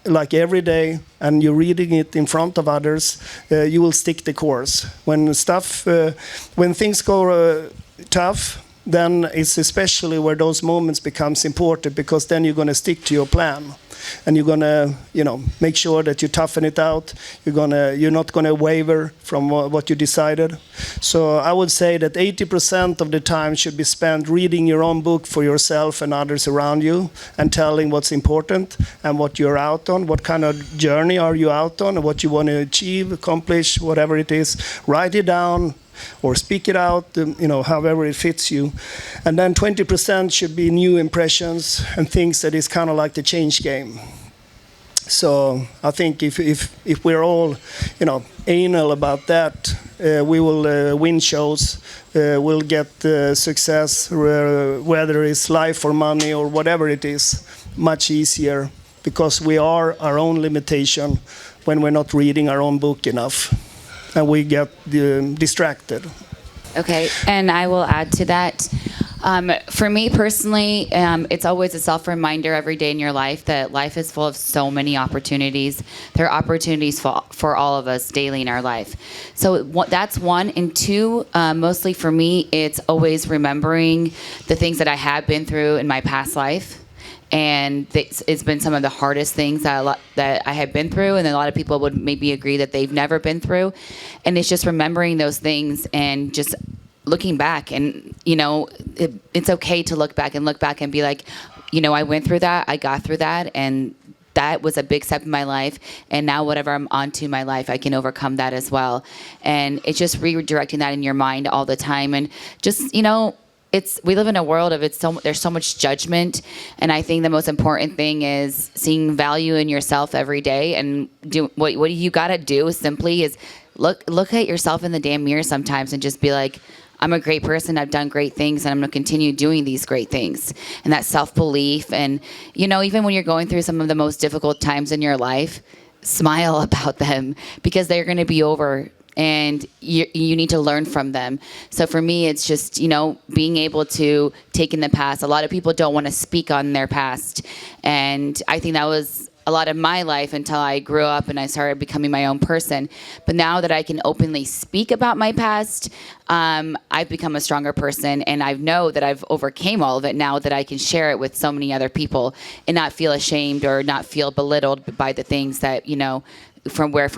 like every day, and you're reading it in front of others, you will stick the course. When things go tough, then it's especially where those moments becomes important, because then you're going to stick to your plan, and you're going to, you know, make sure that you toughen it out. You're not going to waver from what you decided. So I would say that 80% of the time should be spent reading your own book for yourself and others around you, and telling what's important and what you're out on, what kind of journey are you out on, and what you want to achieve, accomplish, whatever it is. Write it down or speak it out, you know, however it fits you. And then 20% should be new impressions and things that is kind of like the change game. So I think if we're all, you know, anal about that, we will win shows, we'll get success, whether it's life or money or whatever it is, much easier, because we are our own limitation when we're not reading our own book enough. And we get distracted. Okay, and I will add to that. For me personally, it's always a self-reminder every day in your life that life is full of so many opportunities. There are opportunities for all of us daily in our life. So that's one. And two, mostly for me, it's always remembering the things that I have been through in my past life. And it's been some of the hardest things that I have been through, and a lot of people would maybe agree that they've never been through. And it's just remembering those things and just looking back. And, you know, it's okay to look back and be like, you know, I went through that, I got through that, and that was a big step in my life. And now whatever I'm onto in my life, I can overcome that as well. And it's just redirecting that in your mind all the time. And just, you know, we live in a world of there's so much judgment, and I think the most important thing is seeing value in yourself every day. And what you gotta do simply is look at yourself in the damn mirror sometimes and just be like, I'm a great person, I've done great things, and I'm gonna continue doing these great things. And that self-belief, and you know, even when you're going through some of the most difficult times in your life, smile about them, because they're gonna be over. And you need to learn from them. So for me, it's just, you know, being able to take in the past. A lot of people don't want to speak on their past. And I think that was a lot of my life until I grew up and I started becoming my own person. But now that I can openly speak about my past, I've become a stronger person. And I know that I've overcame all of it now, that I can share it with so many other people and not feel ashamed or not feel belittled by the things that, you know, from where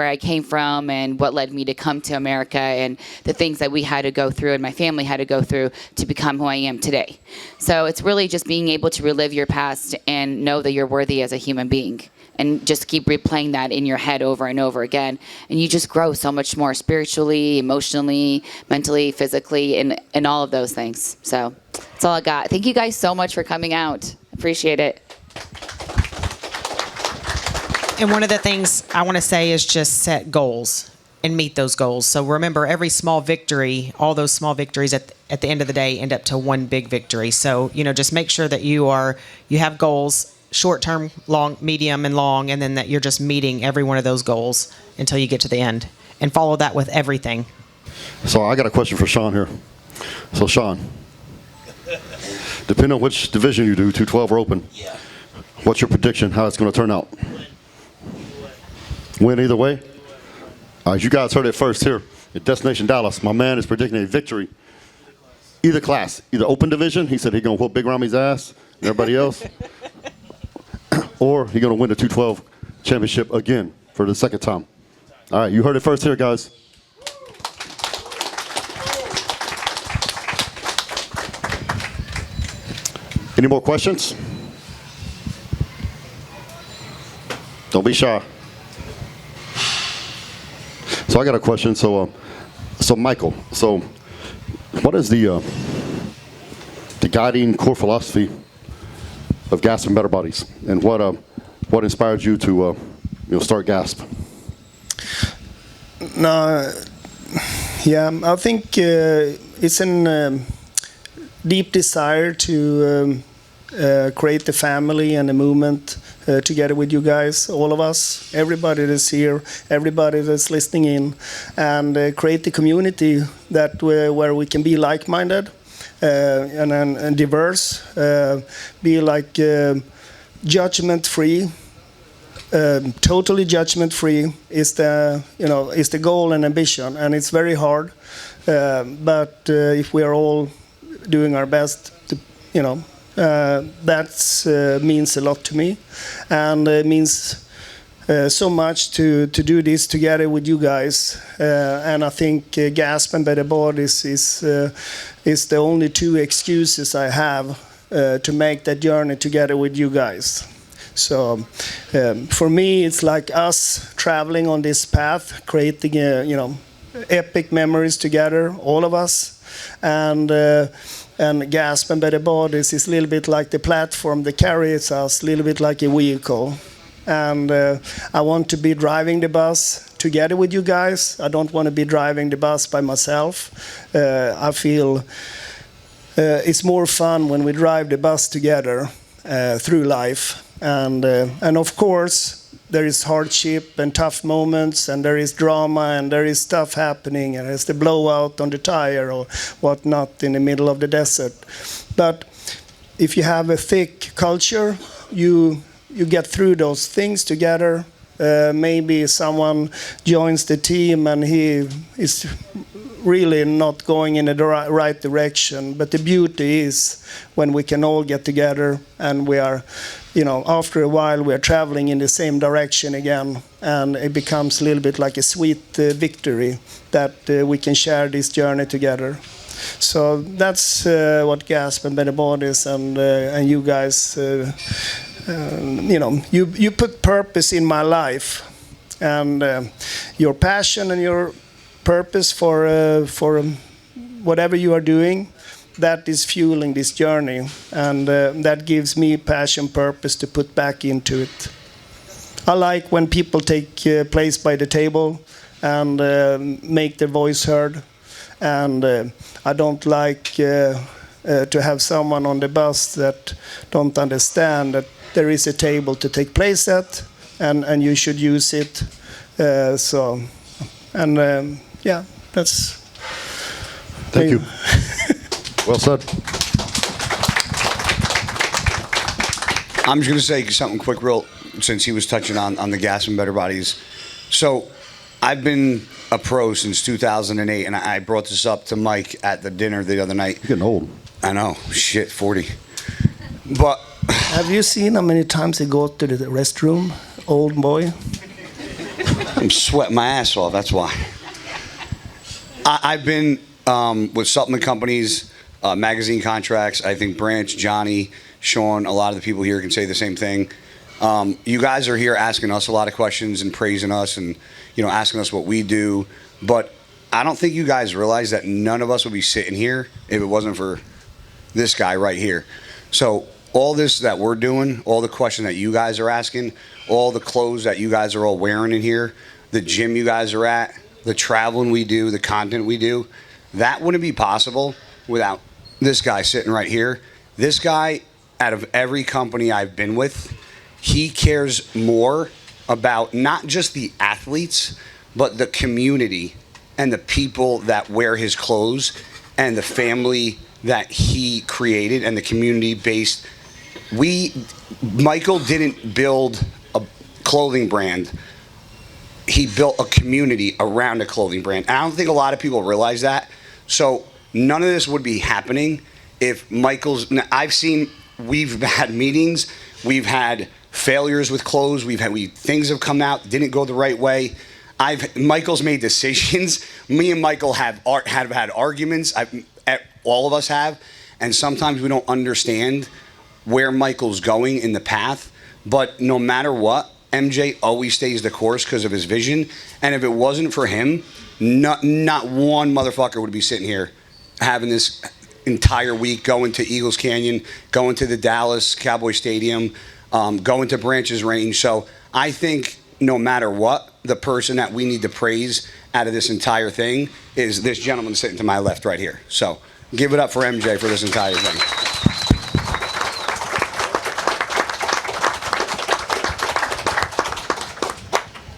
I came from and what led me to come to America and the things that we had to go through and my family had to go through to become who I am today. So it's really just being able to relive your past and know that you're worthy as a human being. and just keep replaying that in your head over and over again. And you just grow so much more spiritually, emotionally, mentally, physically, and all of those things. So that's all I got. Thank you guys so much for coming out. Appreciate it. And one of the things I want to say is just set goals and meet those goals. So remember, every small victory, all those small victories at the end of the day end up to one big victory. So, just make sure that you have goals, short term, long, medium, and long, and then that you're just meeting every one of those goals until you get to the end. And follow that with everything. So I got a question for Shaun here. So Shaun, depending on which division you do, 212 or open, what's your prediction how it's going to turn out? Win either way? All right, you guys heard it first here at Destination Dallas. My man is predicting a victory. Either class, either open division, he said he's going to whoop Big Rami's ass and everybody else, or he's going to win the 212 championship again for the second time. All right, you heard it first here, guys. Any more questions? Don't be shy. So I got a question. So Michael, so what is the guiding core philosophy of Gasp and Better Bodies, and what inspired you to start Gasp? No, yeah, I think it's a deep desire to create a family and a movement together with you guys, all of us, everybody that's here, everybody that's listening in, and create a community that where we can be like-minded and diverse, be like judgment-free. Totally judgment-free is the goal and ambition, and it's very hard. But if we are all doing our best, that means a lot to me, and it means so much to do this together with you guys. And I think Gasp and Better Bodies is the only two excuses I have to make that journey together with you guys. So for me, it's like us traveling on this path, creating epic memories together, all of us, and Gasp and Better Bodies is a little bit like the platform that carries us, a little bit like a vehicle. And I want to be driving the bus together with you guys. I don't want to be driving the bus by myself. I feel it's more fun when we drive the bus together through life. And of course, there is hardship and tough moments, and there is drama, and there is stuff happening, and there's the blowout on the tire or whatnot in the middle of the desert. But if you have a thick culture, you get through those things together. Maybe someone joins the team and he is really not going in the right direction. But the beauty is when we can all get together and we are, after a while we are traveling in the same direction again, and it becomes a little bit like a sweet victory that we can share this journey together. So that's what Gasp and Better Bodies and you guys, you put purpose in my life, and your passion and your purpose for whatever you are doing, that is fueling this journey, and that gives me passion, purpose to put back into it. I like when people take place by the table and make their voice heard, and I don't like to have someone on the bus that don't understand that there is a table to take place at, and you should use it. Yeah, that's. Thank you. Well said. I'm just going to say something quick, real, since he was touching on the Gasp and Better Bodies. So I've been a pro since 2008, and I brought this up to Mike at the dinner the other night. You're getting old. I know, shit, 40. But have you seen how many times he goes to the restroom, old boy? I'm sweating my ass off, that's why. I've been with supplement companies, magazine contracts. I think Branch, Johnny, Shaun, a lot of the people here can say the same thing. You guys are here asking us a lot of questions and praising us and, asking us what we do. But I don't think you guys realize that none of us would be sitting here if it wasn't for this guy right here. So all this that we're doing, all the questions that you guys are asking, all the clothes that you guys are all wearing in here, the gym you guys are at, the traveling we do, the content we do, that wouldn't be possible without this guy sitting right here. This guy, out of every company I've been with, he cares more about not just the athletes, but the community and the people that wear his clothes and the family that he created and the community-based. Michael didn't build a clothing brand. He built a community around a clothing brand. And I don't think a lot of people realize that. So none of this would be happening if we've had meetings, we've had failures with clothes, things have come out, didn't go the right way. Michael's made decisions. Me and Michael have had arguments. All of us have. And sometimes we don't understand where Michael's going in the path. But no matter what, MJ always stays the course because of his vision. And if it wasn't for him, not one motherfucker would be sitting here having this entire week, going to Eagles Canyon, going to the Dallas Cowboy Stadium, going to Branches Range. So I think no matter what, the person that we need to praise out of this entire thing is this gentleman sitting to my left right here. So give it up for MJ for this entire thing.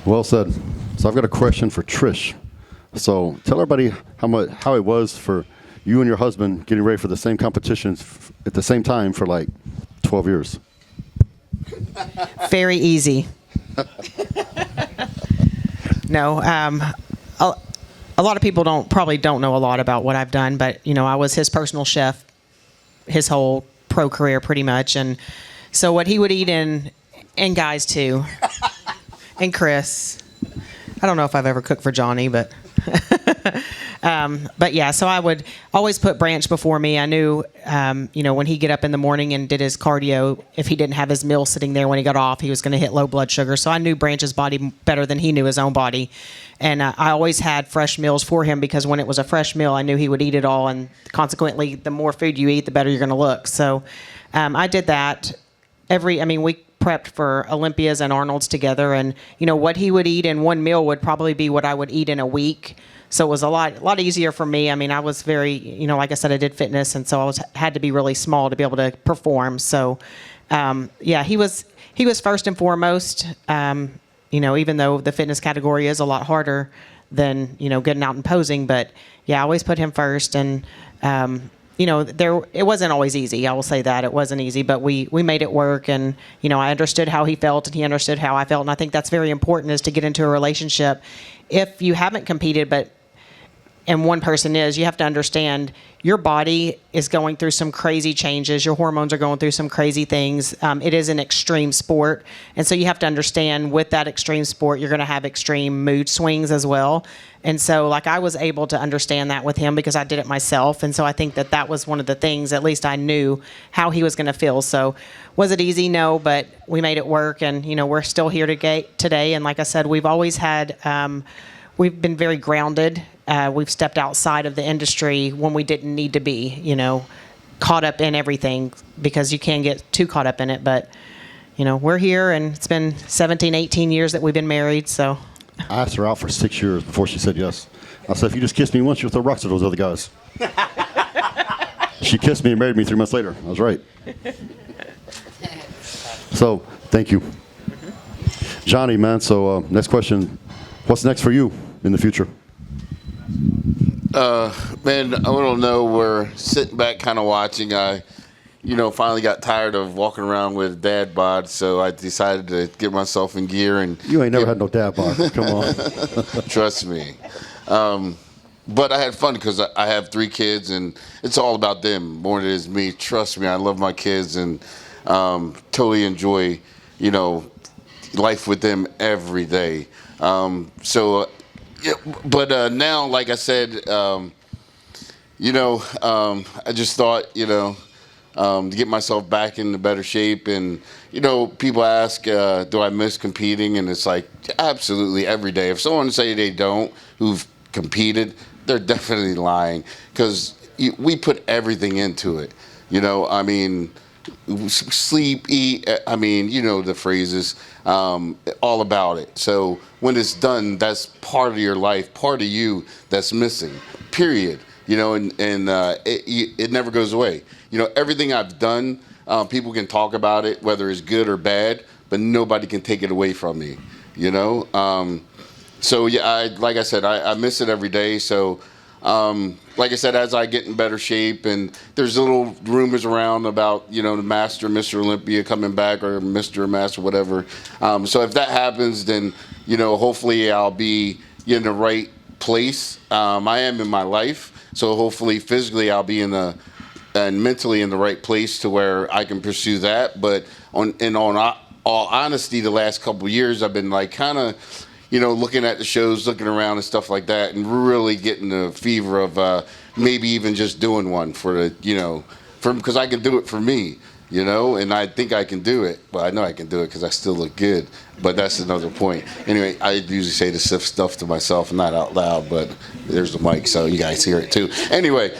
Well said. So I've got a question for Trish. So tell everybody how it was for you and your husband getting ready for the same competitions at the same time for like 12 years. Very easy. No, a lot of people probably don't know a lot about what I've done, but I was his personal chef his whole pro career pretty much, and so what he would eat and guys too, and Kris. I don't know if I've ever cooked for Johnny, but yeah. So I would always put Branch before me. I knew, when he'd get up in the morning and did his cardio, if he didn't have his meal sitting there when he got off, he was going to hit low blood sugar. So I knew Branch's body better than he knew his own body, and I always had fresh meals for him because when it was a fresh meal, I knew he would eat it all, and consequently, the more food you eat, the better you're going to look. So I did that we prepped for Olympias and Arnold's together, and what he would eat in one meal would probably be what I would eat in a week. So it was a lot easier for me. I was very, like I said, I did fitness, and so I had to be really small to be able to perform. So, he was first and foremost. Even though the fitness category is a lot harder than getting out and posing, but I always put him first, and it wasn't always easy. I will say that it wasn't easy, but we made it work, and I understood how he felt, and he understood how I felt, and I think that's very important, is to get into a relationship. If you haven't competed, and one person is, you have to understand your body is going through some crazy changes. Your hormones are going through some crazy things. It is an extreme sport. And so you have to understand with that extreme sport, you're going to have extreme mood swings as well. And so I was able to understand that with him because I did it myself. And so I think that was one of the things, at least I knew how he was going to feel. So was it easy? No, but we made it work, and, we're still here today. And like I said, we've always had, we've been very grounded. We've stepped outside of the industry when we didn't need to be, caught up in everything, because you can get too caught up in it. But, we're here, and it's been 17, 18 years that we've been married. So I asked her out for 6 years before she said yes. I said, if you just kiss me once, you'll throw rocks at those other guys. She kissed me and married me 3 months later. I was right. So, thank you. Johnny, man, so next question. What's next for you in the future? Man, I don't know. We're sitting back kind of watching. I, finally got tired of walking around with dad bod, so I decided to get myself in gear. And you ain't never had no dad bod. Come on. Trust me. But I had fun because I have 3 kids, and it's all about them more than it is me. Trust me, I love my kids, and totally enjoy, life with them every day. Yeah, but now, like I said, I just thought, to get myself back into better shape. And, you know, people ask, do I miss competing? And it's like, absolutely every day. If someone say they don't, who've competed, they're definitely lying, because we put everything into it. You know, I mean, sleep, eat, I mean, you know the phrases, all about it. So when it's done, that's part of your life, part of you that's missing, period. You know, and it never goes away. You know, everything I've done, people can talk about it, whether it's good or bad, but nobody can take it away from me, you know? So, yeah, like I said, I miss it every day. So, like I said, as I get in better shape, and there's little rumors around about, you know, the Master, Mr. Olympia coming back, or Mr. Master, whatever. So if that happens, then, you know, hopefully I'll be in the right place. I am in my life. So hopefully physically I'll be and mentally in the right place to where I can pursue that. But on all honesty, the last couple of years I've been like kind of, you know, looking at the shows, looking around and stuff like that, and really getting the fever of maybe even just doing one for the, you know, because I can do it for me, you know, and I think I can do it. Well, I know I can do it because I still look good, but that's another point. Anyway, I usually say the stuff to myself, not out loud, but there's the mic, so you guys hear it too. Anyway,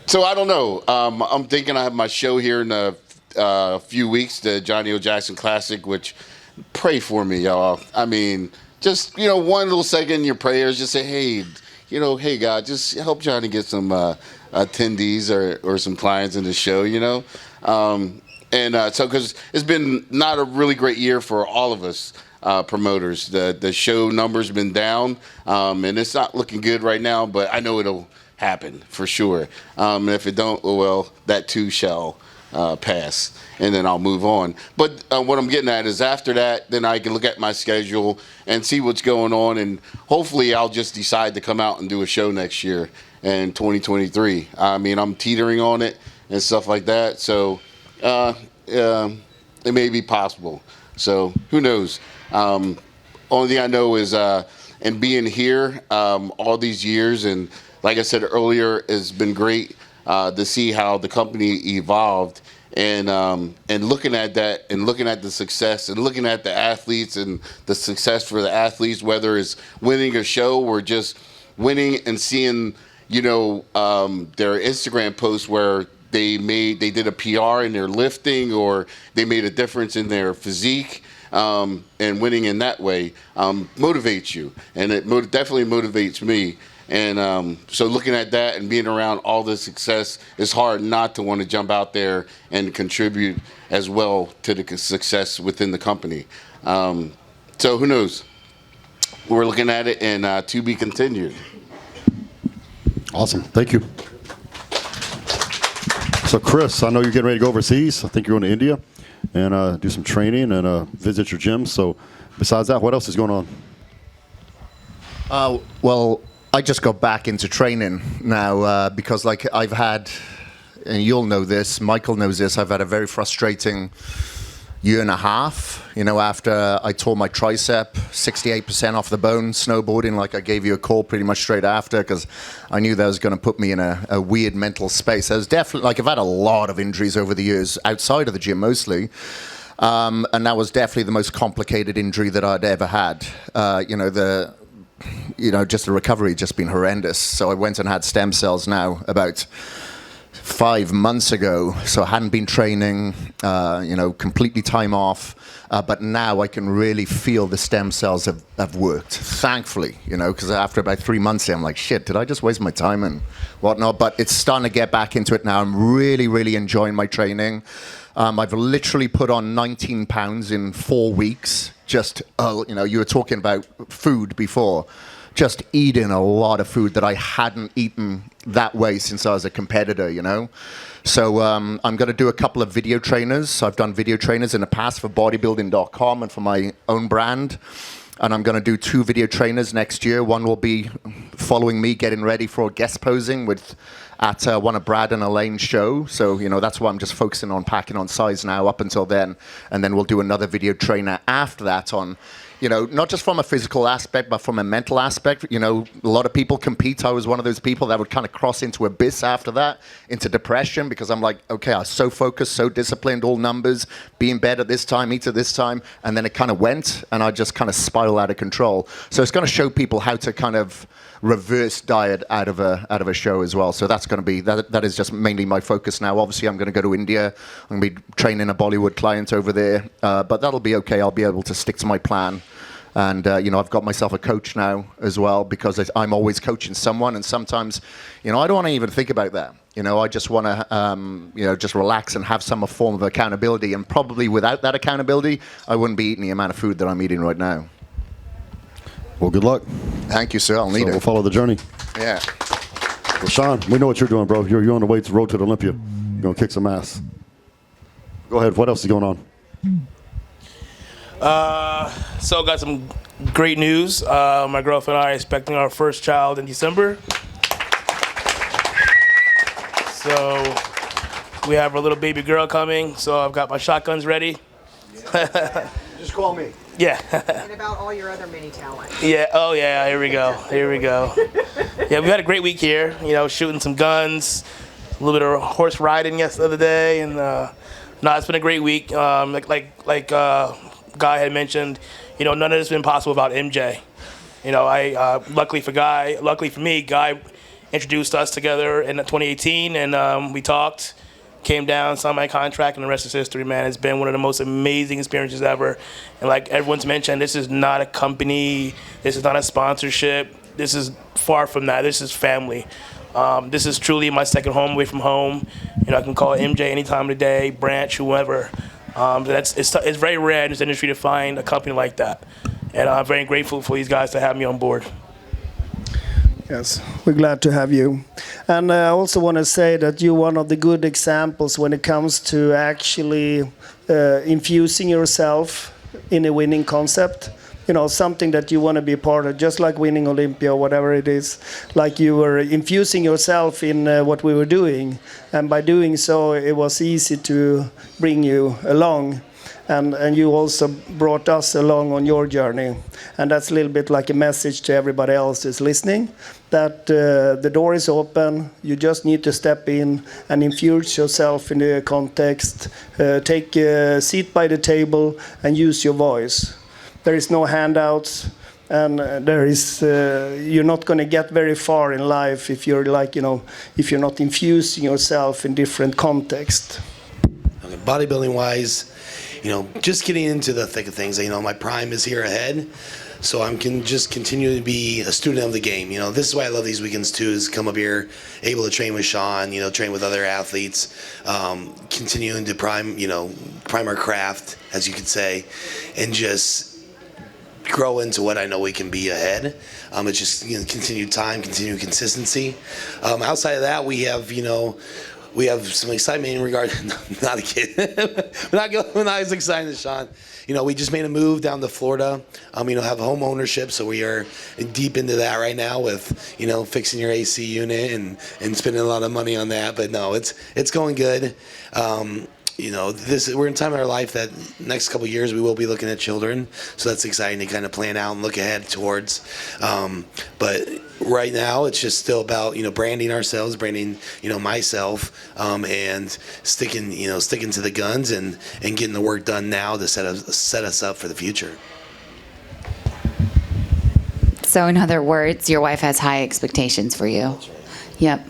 so I don't know. I'm thinking I have my show here in a few weeks, the Johnnie O Jackson Classic, which pray for me, y'all. I mean, just, you know, one little second in your prayers, just say, hey, you know, hey, God, just help Johnny get some attendees or some clients in the show, you know? So, because it's been not a really great year for all of us promoters. The show numbers been down, and it's not looking good right now, but I know it'll happen for sure. And if it don't, well, that too shall pass, and then I'll move on. But what I'm getting at is after that, then I can look at my schedule and see what's going on, and hopefully I'll just decide to come out and do a show next year in 2023. I mean, I'm teetering on it and stuff like that, so it may be possible. So who knows? Only thing I know is, and being here all these years, and like I said earlier, it's been great to see how the company evolved, and looking at that, and looking at the success, and looking at the athletes and the success for the athletes, whether it's winning a show or just winning and seeing, you know, their Instagram posts where they did a PR in their lifting, or they made a difference in their physique, and winning in that way motivates you, and it definitely motivates me. And so looking at that and being around all the success, it's hard not to want to jump out there and contribute as well to the success within the company. So who knows? We're looking at it, and to be continued. Awesome. Thank you. So Kris, I know you're getting ready to go overseas. I think you're going to India and do some training and visit your gym. So besides that, what else is going on? Well, I just got back into training now because, like, I've had, and you'll know this, Michael knows this, I've had a very frustrating year and a half. You know, after I tore my tricep, 68% off the bone, snowboarding, like I gave you a call pretty much straight after, because I knew that was going to put me in a weird mental space. I was definitely, like, I've had a lot of injuries over the years, outside of the gym mostly. And that was definitely the most complicated injury that I'd ever had. Just the recovery just been horrendous. So I went and had stem cells now about 5 months ago. So I hadn't been training, completely time off. But now I can really feel the stem cells have worked, thankfully, because after about 3 months, I'm like, shit, did I just waste my time and whatnot? But it's starting to get back into it now. I'm really, really enjoying my training. I've literally put on 19 pounds in 4 weeks. Just, you were talking about food before. Just eating a lot of food that I hadn't eaten that way since I was a competitor, So I'm going to do a couple of video trainers. I've done video trainers in the past for bodybuilding.com and for my own brand. And I'm going to do 2 video trainers next year. One will be following me getting ready for guest posing at one of Brad and Elaine's show. So, that's why I'm just focusing on packing on size now up until then. And then we'll do another video trainer after that on not just from a physical aspect, but from a mental aspect. A lot of people compete. I was one of those people that would kind of cross into abyss after that, into depression, because I'm like, okay, I was so focused, so disciplined, all numbers, be in bed at this time, eat at this time, and then it kind of went, and I just kind of spiral out of control. So it's going to show people how to kind of reverse diet out of a show as well. So that's going to be that is just mainly my focus now. Obviously, I'm going to go to India. I'm going to be training a Bollywood client over there, but that'll be okay. I'll be able to stick to my plan. And I've got myself a coach now as well, because I'm always coaching someone, and sometimes I don't want to even think about that. I just want to just relax and have some form of accountability, and probably without that accountability I wouldn't be eating the amount of food that I'm eating right now. Well, good luck. Thank you, sir. I'll need it. We'll follow the journey. Yeah. Well, Shaun, we know what you're doing, bro. You're on the way to road to the Olympia. You're going to kick some ass. Go ahead. What else is going on? So got some great news. My girlfriend and I are expecting our first child in December. So we have our little baby girl coming. So I've got my shotguns ready. Just call me. Yeah. And about all your other mini talents. Yeah. Oh yeah. Here we go. Yeah, we had a great week here. Shooting some guns, a little bit of horse riding the other day, and it's been a great week. Like Guy had mentioned, none of this has been possible without MJ. Luckily for me, Guy introduced us together in 2018, and we talked. Came down, signed my contract, and the rest is history, man. It's been one of the most amazing experiences ever. And like everyone's mentioned, this is not a company. This is not a sponsorship. This is far from that. This is family. This is truly my second home away from home. I can call MJ any time of the day, Branch, whoever. It's very rare in this industry to find a company like that. And I'm very grateful for these guys to have me on board. Yes, we're glad to have you. And I also want to say that you're one of the good examples when it comes to actually infusing yourself in a winning concept. Something that you want to be a part of, just like winning Olympia or whatever it is. Like you were infusing yourself in what we were doing. And by doing so, it was easy to bring you along. And you also brought us along on your journey. And that's a little bit like a message to everybody else who's listening, that the door is open. You just need to step in and infuse yourself in the context. Take a seat by the table and use your voice. There is no handouts. And you're not going to get very far in life if you're if you're not infusing yourself in different contexts. Okay, bodybuilding wise, just getting into the thick of things. My prime is here ahead, so I can just continue to be a student of the game. This is why I love these weekends too, is come up here, able to train with Shaun, train with other athletes, continuing to prime our craft, as you could say, and just grow into what I know we can be ahead. It's just continued time, continued consistency. Outside of that, we have some excitement in regard. Not a kid. We're not as excited as Shaun. We just made a move down to Florida. Have home ownership, so we are deep into that right now with fixing your AC unit and spending a lot of money on that. But no, it's going good. We're in a time in our life that next couple of years we will be looking at children, so that's exciting to kind of plan out and look ahead towards. But right now it's just still about branding ourselves, branding myself, and sticking to the guns and getting the work done now to set us up for the future. So in other words, your wife has high expectations for you. Yep.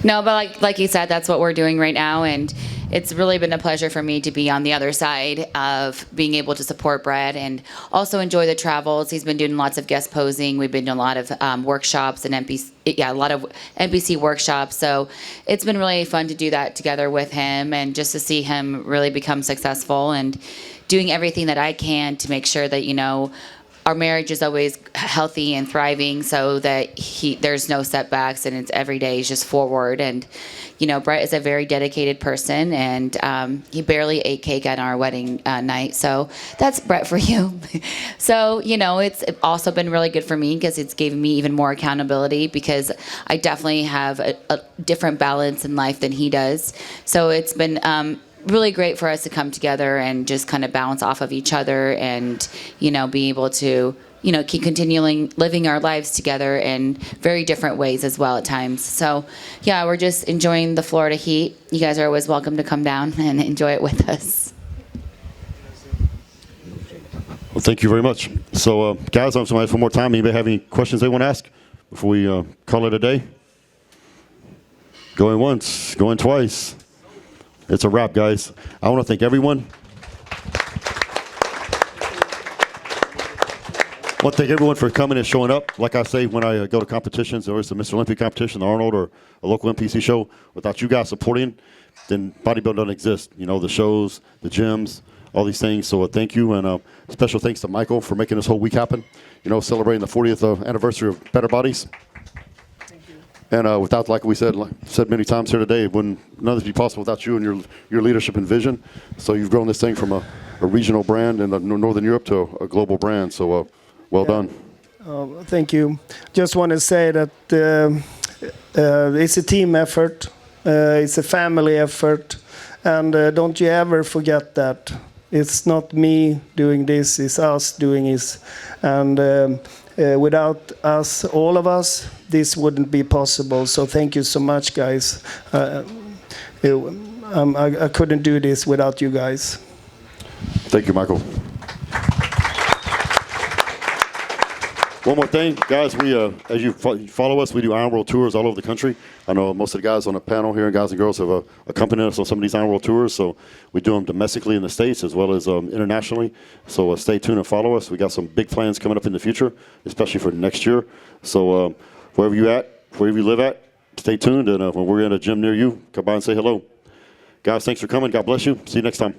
No, but like you said, that's what we're doing right now, and it's really been a pleasure for me to be on the other side of being able to support Brett and also enjoy the travels. He's been doing lots of guest posing. We've been doing a lot of workshops and a lot of NPC workshops. So it's been really fun to do that together with him and just to see him really become successful and doing everything that I can to make sure that our marriage is always healthy and thriving, so that there's no setbacks and it's every day is just forward. And Brett is a very dedicated person, and he barely ate cake at our wedding night. So that's Brett for you. So it's also been really good for me because it's given me even more accountability, because I definitely have a different balance in life than he does. So it's been really great for us to come together and just kind of bounce off of each other and, be able to, keep continuing living our lives together in very different ways as well at times. So, yeah, we're just enjoying the Florida heat. You guys are always welcome to come down and enjoy it with us. Well, thank you very much. So, guys, I'm somebody for more time. Anybody have any questions they want to ask before we call it a day? Going once, going twice. It's a wrap, guys. I want to thank everyone. I want to thank everyone for coming and showing up. Like I say, when I go to competitions, or it's a Mr. Olympia competition, the Arnold, or a local MPC show, without you guys supporting, then bodybuilding doesn't exist. The shows, the gyms, all these things. So thank you, and special thanks to Michael for making this whole week happen. Celebrating the 40th anniversary of Better Bodies. And without, like we said many times here today, none of this would be possible without you and your leadership and vision. So you've grown this thing from a regional brand in Northern Europe to a global brand. So well done. Thank you. Just want to say that it's a team effort. It's a family effort. And don't you ever forget that. It's not me doing this, it's us doing this. And without us, all of us, this wouldn't be possible. So thank you so much, guys. I couldn't do this without you guys. Thank you, Michael. One more thing, guys. We, as you follow us, we do Iron World tours all over the country. I know most of the guys on the panel here, guys and girls, have accompanied us on some of these Iron World tours. So we do them domestically in the States as well as internationally. So stay tuned and follow us. We got some big plans coming up in the future, especially for next year. So wherever you live at, stay tuned. And when we're in a gym near you, come by and say hello. Guys, thanks for coming. God bless you. See you next time.